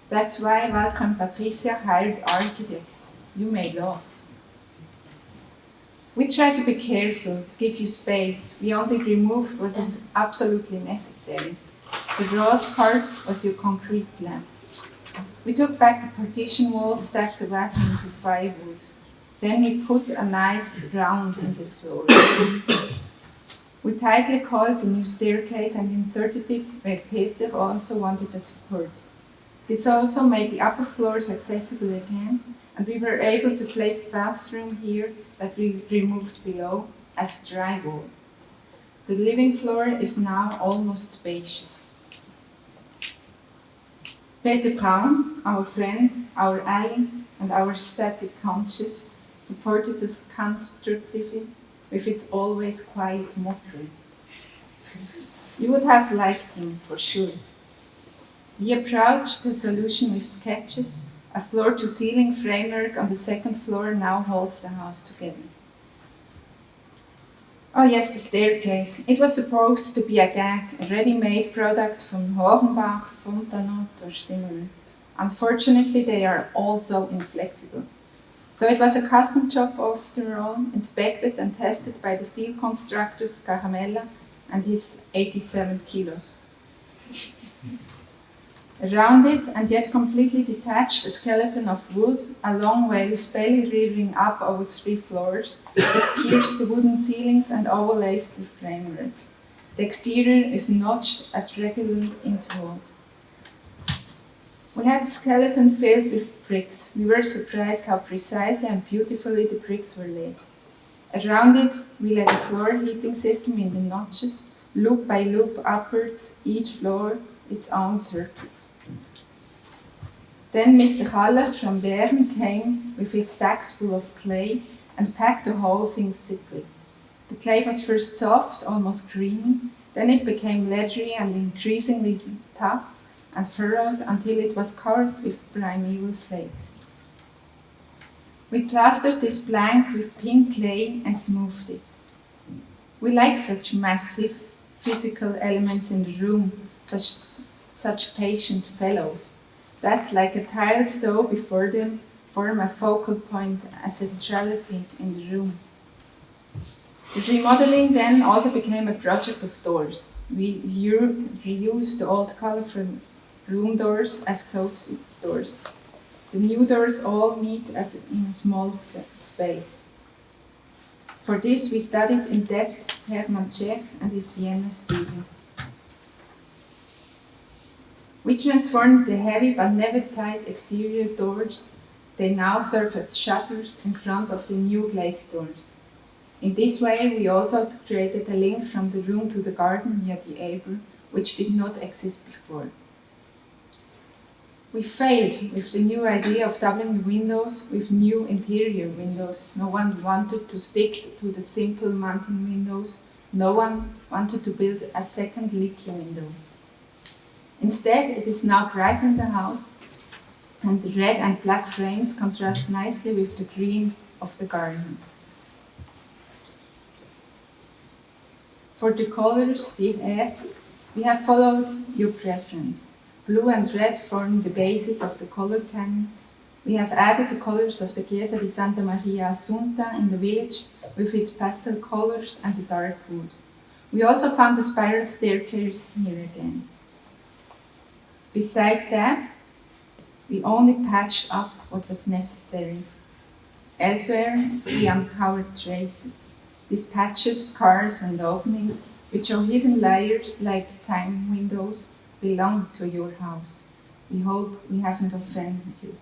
That's why Walter and Patricia hired architects. You may laugh. We tried to be careful, to give you space. We only removed what is absolutely necessary. The rawest part was your concrete slab. We took back the partition walls, stacked the vacuum into firewood. Then we put a nice round in the floor. We tightly coiled the new staircase and inserted it where Peter also wanted a support. This also made the upper floors accessible again, and we were able to place the bathroom here that we removed below as drywall. The living floor is now almost spacious. Peter Braun, our friend, our ally, and our static conscience, supported us constructively with its always quiet mockery. You would have liked him, for sure. We approached the solution with sketches. A floor-to-ceiling framework on the second floor now holds the house together. Oh yes, the staircase. It was supposed to be a gag, a ready-made product from Hohenbach, Fontanot, or similar. Unfortunately, they are also inflexible. So it was a custom job after all, inspected and tested by the steel constructor Scaramella and his 87 kilos. Around it, and yet completely detached, a skeleton of wood, a long waist belly rearing up over 3 floors, that pierced the wooden ceilings and overlays the framework. The exterior is notched at regular intervals. We had the skeleton filled with bricks. We were surprised how precisely and beautifully the bricks were laid. Around it, we lay a floor heating system in the notches, loop by loop upwards, each floor its own circuit. Then Mr. Haller from Bern came with his sacks full of clay and packed the whole thing thickly. The clay was first soft, almost creamy, then it became leathery and increasingly tough and furrowed until it was covered with primeval flakes. We plastered this blank with pink clay and smoothed it. We like such massive physical elements in the room, such patient fellows, that, like a tiled stove before them, form a focal point, a centrality in the room. The remodeling then also became a project of doors. We reused the old colorful room doors as closed doors. The new doors all meet in a small space. For this, we studied in depth Hermann Czech and his Vienna studio. We transformed the heavy but never tight exterior doors. They now serve as shutters in front of the new glazed doors. In this way, we also created a link from the room to the garden via the Elbe, which did not exist before. We failed with the new idea of doubling the windows with new interior windows. No one wanted to stick to the simple mountain windows. No one wanted to build a second leaky window. Instead, it is now bright in the house, and the red and black frames contrast nicely with the green of the garden. For the colors, the ads, we have followed your preference. Blue and red form the basis of the color canon. We have added the colors of the Chiesa di Santa Maria Assunta in the village with its pastel colors and the dark wood. We also found the spiral staircase here again. Besides that, we only patched up what was necessary. Elsewhere, we uncovered traces. These patches, scars, and openings, which show hidden layers like time windows, belong to your house. We hope we haven't offended you.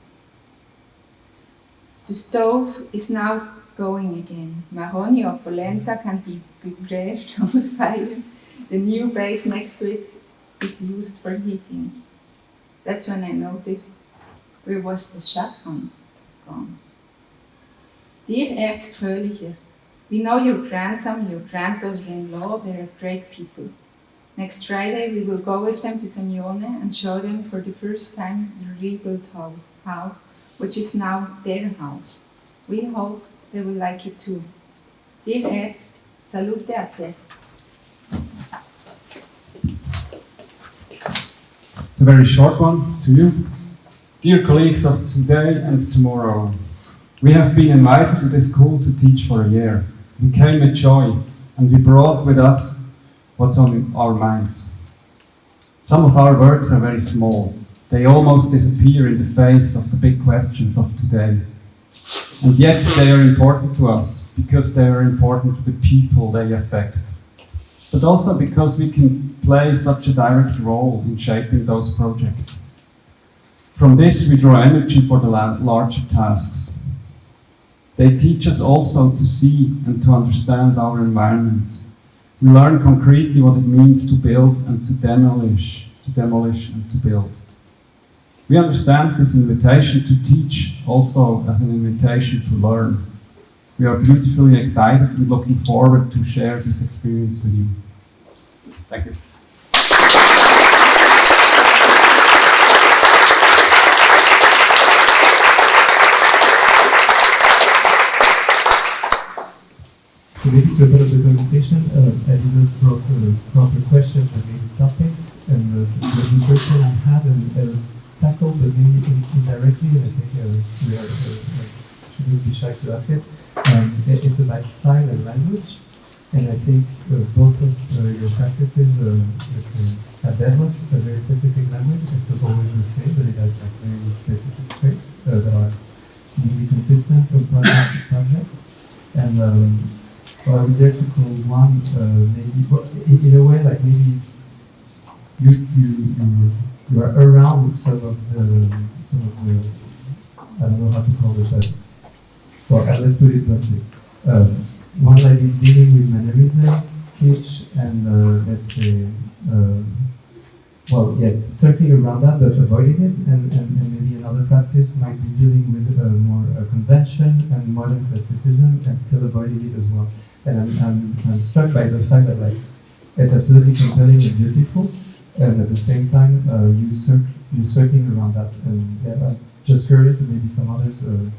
The stove is now going again. Marroni or polenta can be prepared on the fire. The new base next to it is used for heating. That's when I noticed, where was the shotgun gone? Dear Ernst Fröhlicher, we know your grandson, your granddaughter-in-law, they are great people. Next Friday, we will go with them to Simeone and show them for the first time the rebuilt house, which is now their house. We hope they will like it too. Dear Ernst, salute a te. It's a very short one to you. Dear colleagues of today and tomorrow, we have been invited to this school to teach for a year. We came with joy, and we brought with us what's on our minds. Some of our works are very small. They almost disappear in the face of the big questions of today. And yet they are important to us, because they are important to the people they affect. But also because we can play such a direct role in shaping those projects. From this we draw energy for the larger tasks. They teach us also to see and to understand our environment. We learn concretely what it means to build and to demolish and to build. We understand this invitation to teach also as an invitation to learn. We are beautifully excited and looking forward to share this experience with you. Thank you. So maybe to open up the conversation, I didn't brought proper questions and maybe topics, and the question I had and tackled, but maybe indirectly, and I think we are shouldn't be shy to ask it. It's about style and language, and I think both of your practices develop a very specific language. It's not always the same, but it has like very specific traits that are seemingly consistent from project to project. And I would dare to call one maybe in a way like maybe you are around some of the I don't know how to call it, but well, let's put it bluntly. while I've been dealing with mannerism, kitsch, and let's say, well, yeah, circling around that but avoiding it, and maybe another practice might be dealing with more convention and modern classicism and still avoiding it as well. And I'm struck by the fact that like it's absolutely compelling and beautiful, and at the same time you're circling around that. And yeah, I'm just curious, and maybe some others, to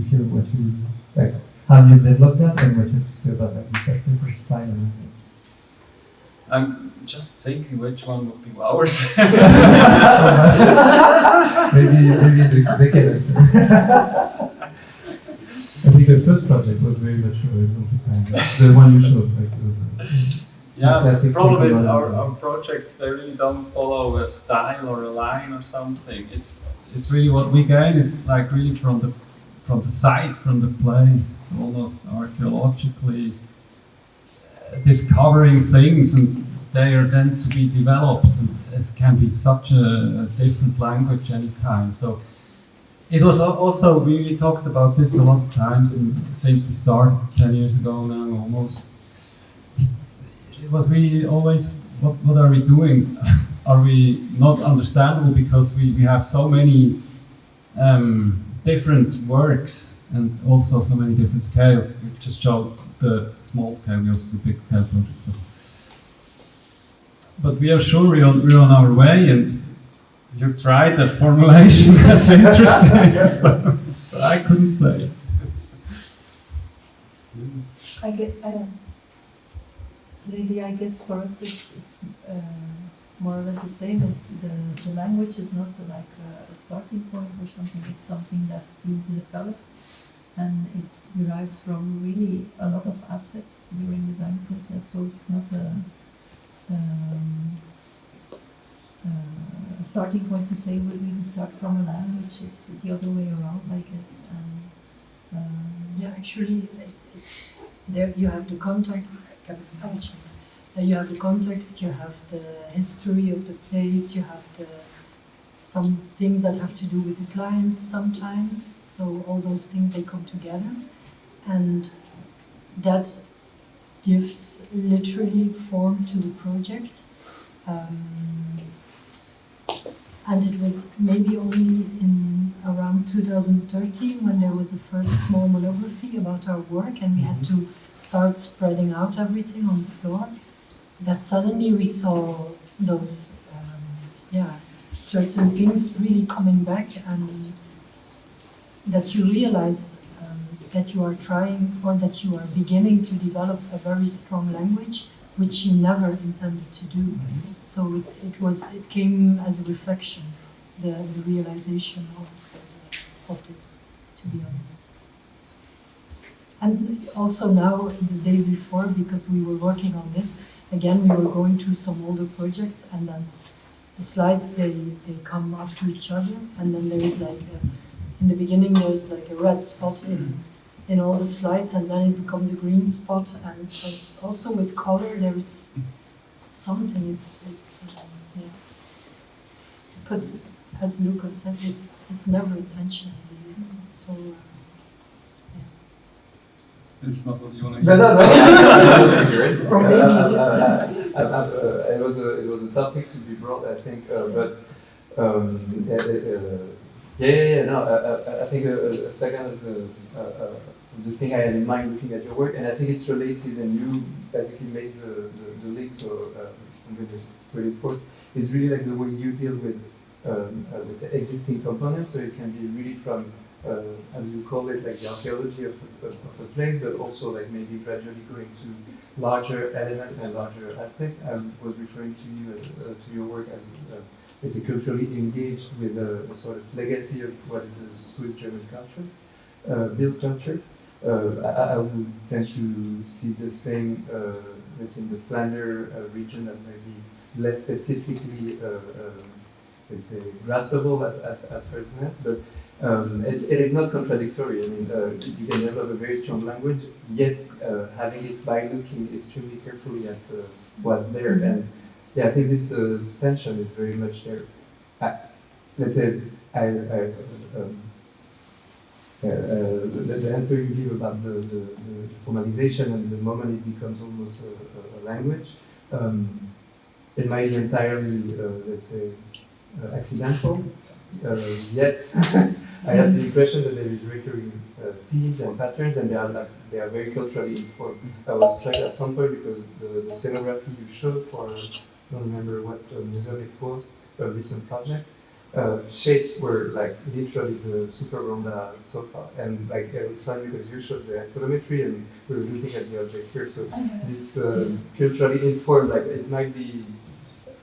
hear what you like. How you developed that, and what you have to say about like this aesthetic style and I'm just thinking which one would be ours. maybe the cadence. I think the first project was very much exemplifying. The one you showed, like Yeah, the classic problem is modern- our projects, they really don't follow a style or a line or something. It's really what we gain is like really from the site, from the place, almost archaeologically discovering things, and they are then to be developed. And it can be such a different language anytime. So it was also, we talked about this a lot of times since we started 10 years ago now almost. It was really always, what are we doing? Are we not understandable because we have so many different works and also so many different scales. We just showed the small scale, we also do big scale projects. But we are sure we're on our way, and you tried that formulation, that's interesting. So, but I couldn't say. Maybe I guess for us it's more or less the same. It's the language is not like a starting point or something. It's something that we develop, and it derives from really a lot of aspects during the design process. So it's not a starting point to say we start from a language. It's the other way around, I guess. And Yeah, actually, it's there. You have the context. You have the context. You have the history of the place. You have some things that have to do with the clients sometimes. So all those things, they come together, and that gives literally form to the project. And it was maybe only in around 2013 when there was a first small monography about our work, and we had to start spreading out everything on the floor, that suddenly we saw those certain things really coming back, and that you realize that you are trying, or that you are beginning to develop a very strong language which you never intended to do. So it came as a reflection, the realization of this, to be honest. And also now, the days before, because we were working on this, again we were going through some older projects, and then the slides, they come after each other, and then there is like, in the beginning there's like a red spot in all the slides, and then it becomes a green spot, and so also with color there is something, it's but as Lucas said, it's never intentional, it's so It's not what you want to No, hear. no, no. I don't agree. Or maybe yes. It was a topic to be brought, I think, but no. I think a second of the thing I had in mind looking at your work, and I think it's related, and you basically made the link, so I'm going to put it forth, is really like the way you deal with let's say existing components, so it can be really from as you call it, like the archaeology of a place, but also like maybe gradually going to larger elements and larger aspects. I was referring to you to your work as it's culturally engaged with a sort of legacy of what is the Swiss German culture, built culture. I would tend to see the same, let's say, in the Flanders region, that maybe less specifically, let's say, graspable at first glance, but it is not contradictory. I mean, you can develop a very strong language, yet having it by looking extremely carefully at what's there. And yeah, I think this tension is very much there. Let's say, The answer you give about the formalization and the moment it becomes almost a language, it might be entirely, let's say, accidental. Yet, I have the impression that there is recurring themes and patterns, and they are very culturally informed. I was struck at some point because the scenography you showed for, I don't remember what museum it was, a recent project. Shapes were like literally the Super Ronda sofa, and like it was funny because you showed the accelerometry and we were looking at the object here. So this culturally informed, like it might be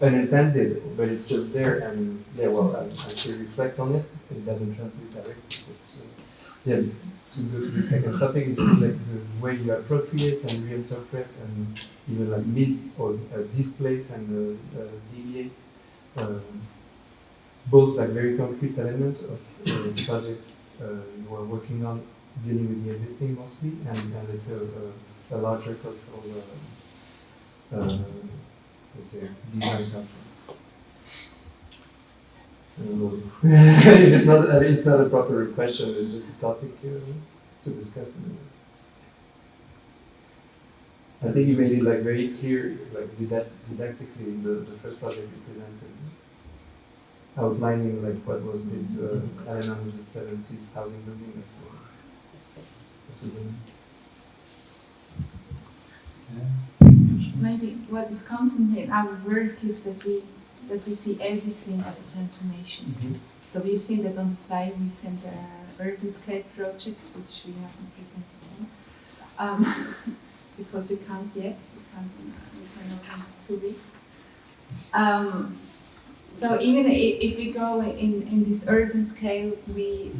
unintended, but it's just there, and yeah, well, I should reflect on it. It doesn't translate directly. But, yeah, to go to the second topic is like the way you appropriate and reinterpret, and even like miss or displace and deviate. Both like very concrete element of the project you are working on, dealing with the existing mostly, and let's say a larger cultural, let's say, design culture. I don't know. it's not a proper question. It's just a topic to discuss. I think you made it like very clear, like didactically in the first project you presented. Outlining like what was this element of the 70s housing building Maybe what is constant in our work is that we see everything as a transformation. Mm-hmm. So we've seen that on the fly. We sent an urban scale project, which we haven't presented yet, because we can't yet. We can open 2 weeks. So even if we go in this urban scale, we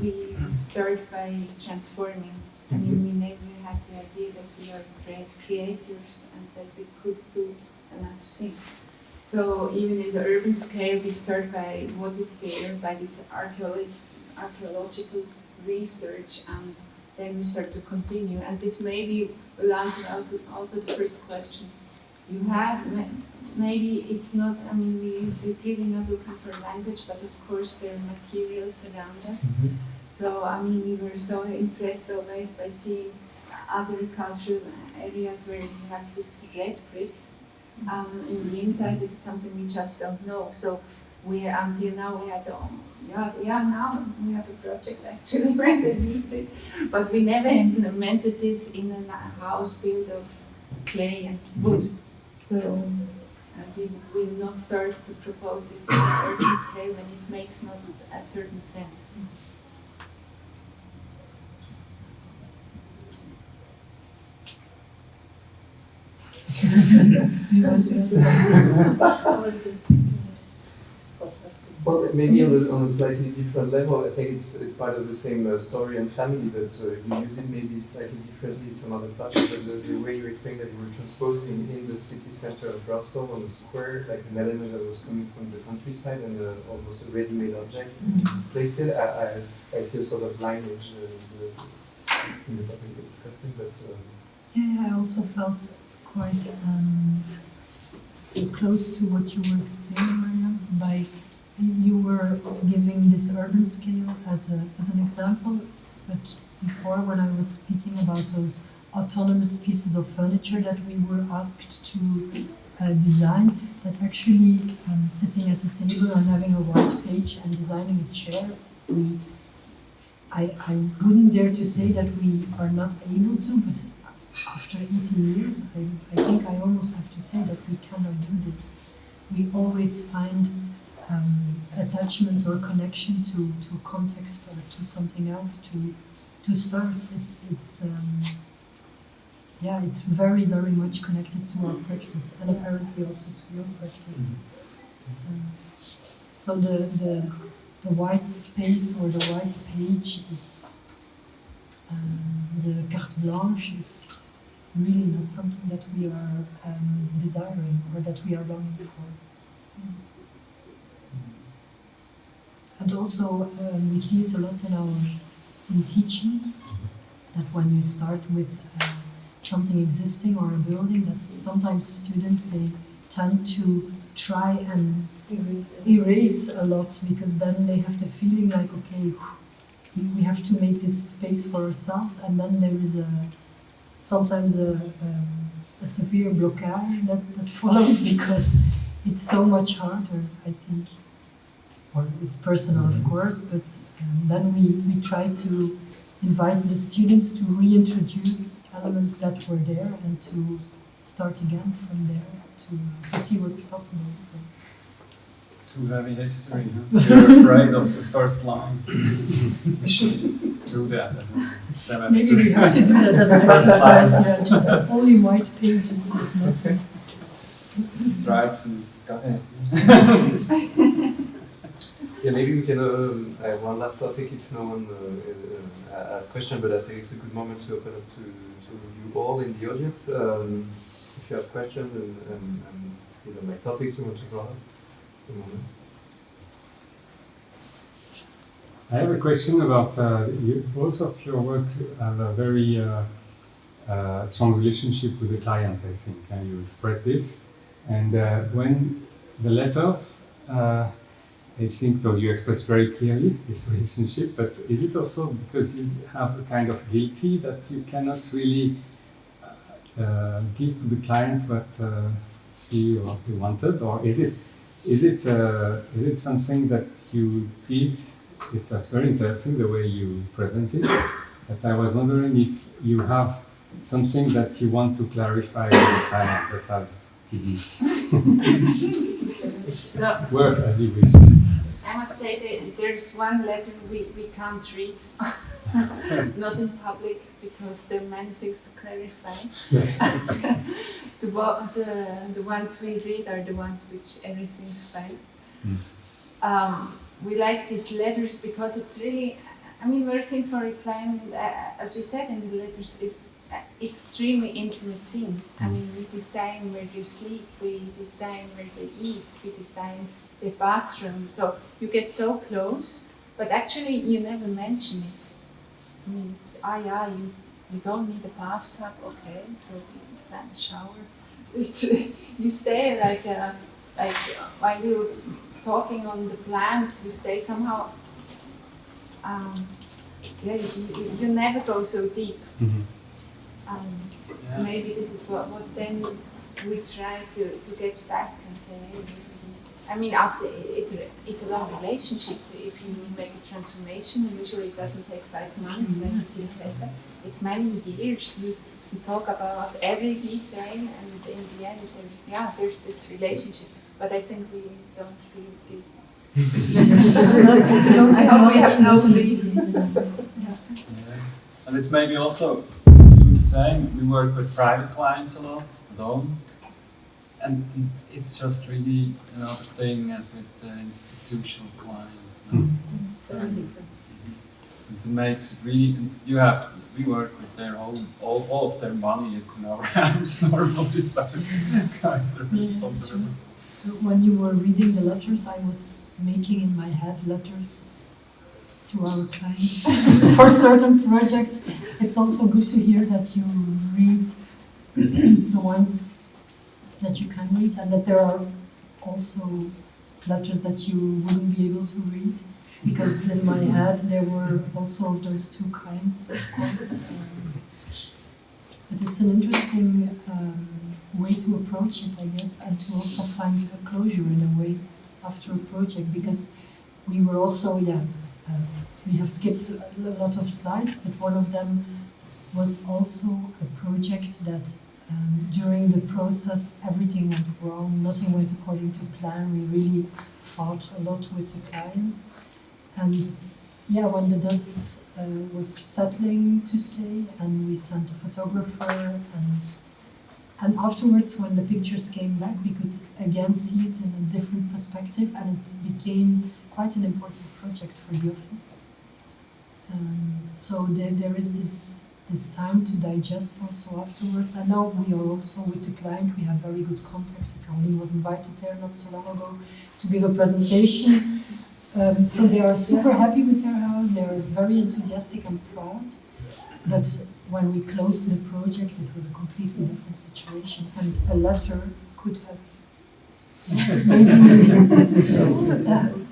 start by transforming. I mean, we never had the idea that we are great creators and that we could do another thing. So even in the urban scale, we start by what is there, by this archaeological research, and then we start to continue. And this maybe will answer also the first question you have. Maybe it's not, I mean, we're really not looking for language, but of course there are materials around us. Mm-hmm. So, I mean, we were so impressed always by seeing other cultural areas where you have these red bricks in the inside. This is something we just don't know. So, until now we had, now we have a project actually where they used it. But we never implemented this in a house built of clay and wood. So, we will not start to propose this on an urban scale when it makes not a certain sense. Well, maybe on a slightly different level. I think it's part of the same story and family, but you use it maybe slightly differently in some other projects. But the way you explained that you were transposing in the city center of Brussels on the square, like an element that was coming from the countryside and almost a ready-made object, displace it. I see a sort of lineage in the topic we're discussing, but yeah, I also felt quite close to what you were explaining, Marianne, by you were giving this urban scale as an example, but before when I was speaking about those autonomous pieces of furniture that we were asked to design, that actually sitting at a table and having a white page and designing a chair, I wouldn't dare to say that we are not able to, but after 18 years, I think I almost have to say that we cannot do this. We always find attachment or connection to context or to something else to start. It's very, very much connected to our practice and apparently also to your practice. So the white space or the white page is the carte blanche is really not something that we are desiring or that we are longing for. And also, we see it a lot in teaching, that when you start with something existing or a building, that sometimes students, they tend to try and erase a lot, because then they have the feeling like, okay, we have to make this space for ourselves, and then there is sometimes a severe blockage that follows because it's so much harder, I think. Or it's personal, of course, but then we try to invite the students to reintroduce elements that were there and to start again from there to see what's possible. So. Too heavy history, huh? You're afraid of the first line. We should do that as a semester. Maybe we have to do that as an exercise, yeah, just only white pages with nothing. Stripes and guys. Yeah, maybe we can. I have one last topic if no one asks question, but I think it's a good moment to open up to you all in the audience. If you have questions and even like topics you want to draw up, it's the moment. I have a question about both of your work have a very strong relationship with the client, I think. Can you express this? And when the letters, I think though you express very clearly this relationship, but is it also because you have a kind of guilty that you cannot really give to the client what she or he wanted, or is it something that you did? It was very interesting the way you present it, but I was wondering if you have something that you want to clarify with the client that has didn't work as you wish. I must say that there's one letter we can't read, not in public, because there are many things to clarify. The ones we read are the ones which everything's fine. We like these letters because it's really, I mean, working for a client, as we said in the letters, is extremely intimate thing. I mean, we design where they sleep, we design where they eat, we design their bathroom. So you get so close, but actually you never mention it. I mean, it's, you don't need a bathtub, okay, so you plan a shower. You stay like while you're talking on the plans, you stay somehow, you never go so deep. Maybe this is what then we try to get back and say, hey, I mean, after it's a long relationship. If you make a transformation, usually it doesn't take 5 months. Then you see better. It's many years. You talk about every detail, and in the end, there's this relationship. But I think we don't feel it. I hope we have no And it's maybe also doing the same. We work with private clients a lot, alone. And it's just really another thing as with the institutional clients. No? It's very different. It makes really, we work with their all of their money, it's in our hands normally, so it's kind of responsibility. When you were reading the letters, I was making in my head letters to our clients for certain projects. It's also good to hear that you read the ones that you can read, and that there are also letters that you wouldn't be able to read, because in my head there were also those two kinds, of course. But it's an interesting way to approach it, I guess, and to also find a closure in a way after a project, because we were also, we have skipped a lot of slides, but one of them was also a project that during the process everything went wrong, nothing went according to plan. We really fought a lot with the client, and when the dust was settling, to say, and we sent a photographer, and afterwards when the pictures came back we could again see it in a different perspective, and it became quite an important project for the office. So there is this time to digest also afterwards. And now we are also with the client, we have very good contact. Caroline was invited there not so long ago to give a presentation. So they are super happy with their house, they are very enthusiastic and proud. But when we closed the project, it was a completely different situation, and a letter could have maybe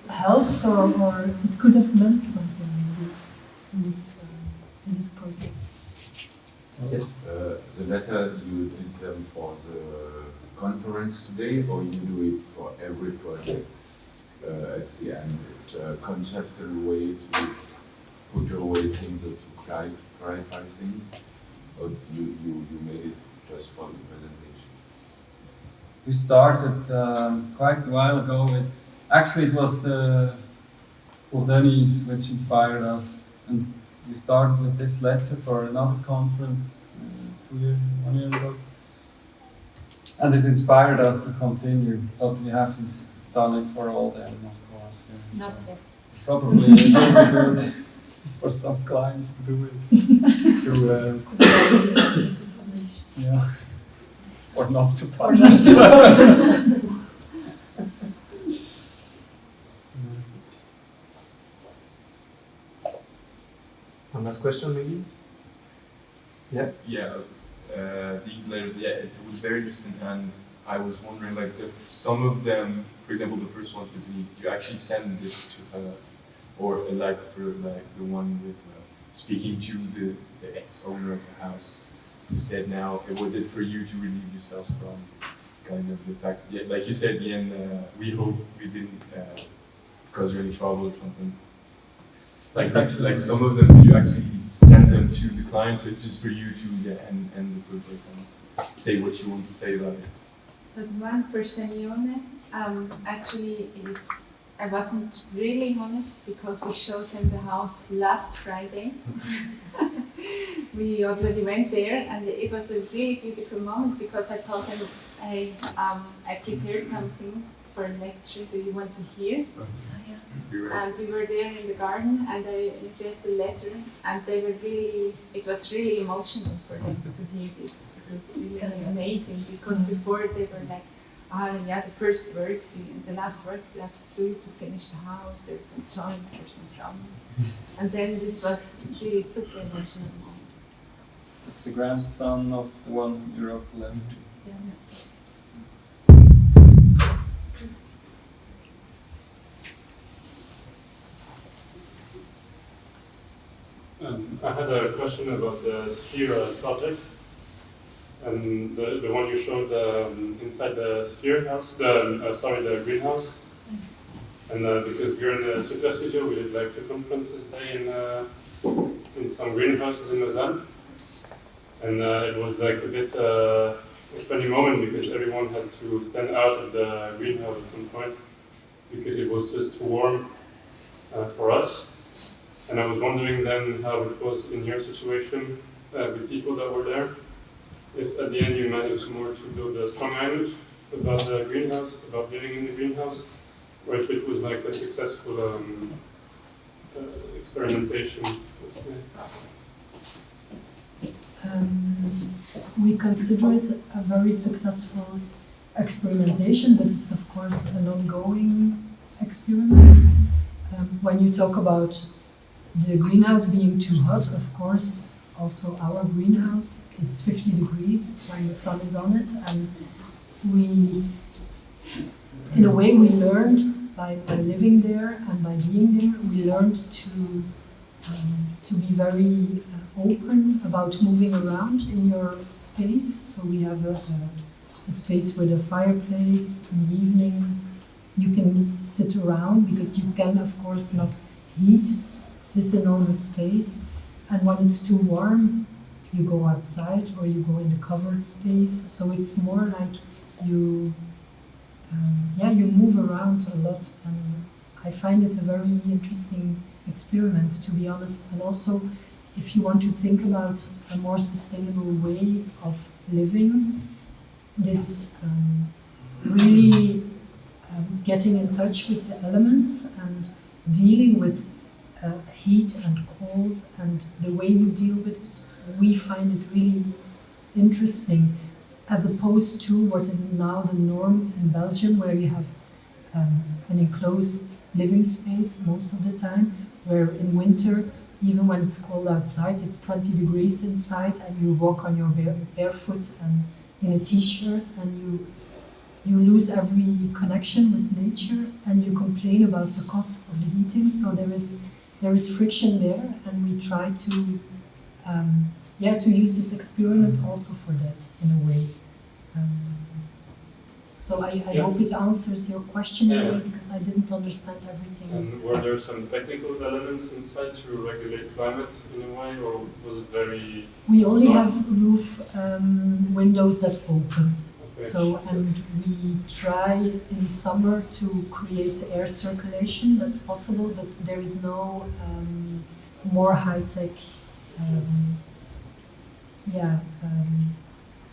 helped, or it could have meant something. in this process. Yes. The letter, you did them for the conference today, or you do it for every project at the end? It's a conceptual way to put away things or to clarify things, or you made it just for the presentation? We started quite a while ago with, actually it was the Denise which inspired us, and we started with this letter for another conference 1 year ago, and it inspired us to continue, but we haven't done it for all them, of course. Yeah. Not yet. Probably it would be good for some clients to do it, to yeah, or not to publish. One last question, maybe? Yeah. Yeah, these letters, yeah, it was very interesting, and I was wondering, like, some of them, for example, the first one for Denise, do you actually send it to her, or like for like the one with speaking to the ex-owner of the house who's dead now? Was it for you to relieve yourselves from kind of the fact, yeah, like you said at the end, we hope we didn't cause you any trouble or something? Like some of them, you actually send them to the client, so it's just for you to end the project and say what you want to say about it. So the one for Simeone, actually I wasn't really honest because we showed him the house last Friday. We already went there, and it was a really beautiful moment because I told him I prepared something for a lecture. Do you want to hear? And we were there in the garden, and I read the letter, and they were really, it was really emotional for them to hear this. It was really amazing because before they were like, yeah, the first works, the last works you have to do to finish the house, there's some joints, there's some troubles. And then this was really super emotional moment. It's the grandson of the one you wrote the letter to. Yeah. I had a question about the Sphere project, and the one you showed inside the Sphere house, the greenhouse. And because we're in the Super Studio, we did like 2 conferences day in some greenhouses in Lausanne, and it was like a bit a funny moment because everyone had to stand out of the greenhouse at some point because it was just too warm for us. And I was wondering then how it was in your situation with people that were there. If at the end you managed more to build a strong image about the greenhouse, about living in the greenhouse, or if it was like a successful experimentation, let's say. We consider it a very successful experimentation, but it's of course an ongoing experiment. When you talk about the greenhouse being too hot, of course, also our greenhouse, it's 50 degrees when the sun is on it, and we, in a way, we learned by living there and by being there, we learned to be very open about moving around in your space. So we have a space with a fireplace in the evening. You can sit around because you can, of course, not heat this enormous space, and when it's too warm, you go outside or you go in the covered space. So it's more like you move around a lot, and I find it a very interesting experiment, to be honest. And also, if you want to think about a more sustainable way of living, this really getting in touch with the elements and dealing with heat and cold and the way you deal with it, we find it really interesting, as opposed to what is now the norm in Belgium, where you have an enclosed living space most of the time, where in winter, even when it's cold outside, it's 20 degrees inside, and you walk on your barefoot and in a t-shirt, and you lose every connection with nature, and you complain about the cost of the heating. So there is there is friction there, and we try to to use this experiment also for that in a way. So I hope it answers your question in a way, because I didn't understand everything. And were there some technical elements inside to regulate climate in a way, or was it very... We only have roof windows that open. Okay. So, and we try in summer to create air circulation. That's possible, but there is no more high-tech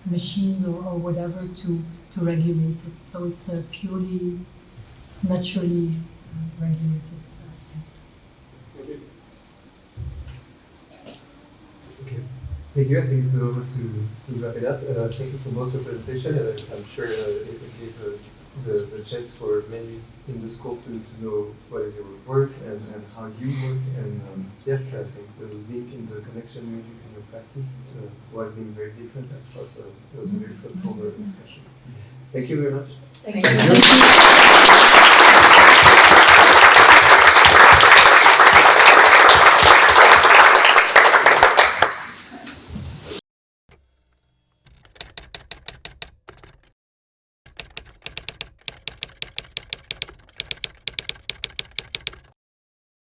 machines or whatever to regulate it. So it's a purely naturally regulated space. Okay. Thank you. I think it's over to wrap it up. Thank you for most of the presentation. I'm sure it gave the chance for many in the school to know what is your work and how you work. And I think the link in the connection music and your practice, while being very different, I thought it was a very fruitful discussion. Thank you very much. Thank you.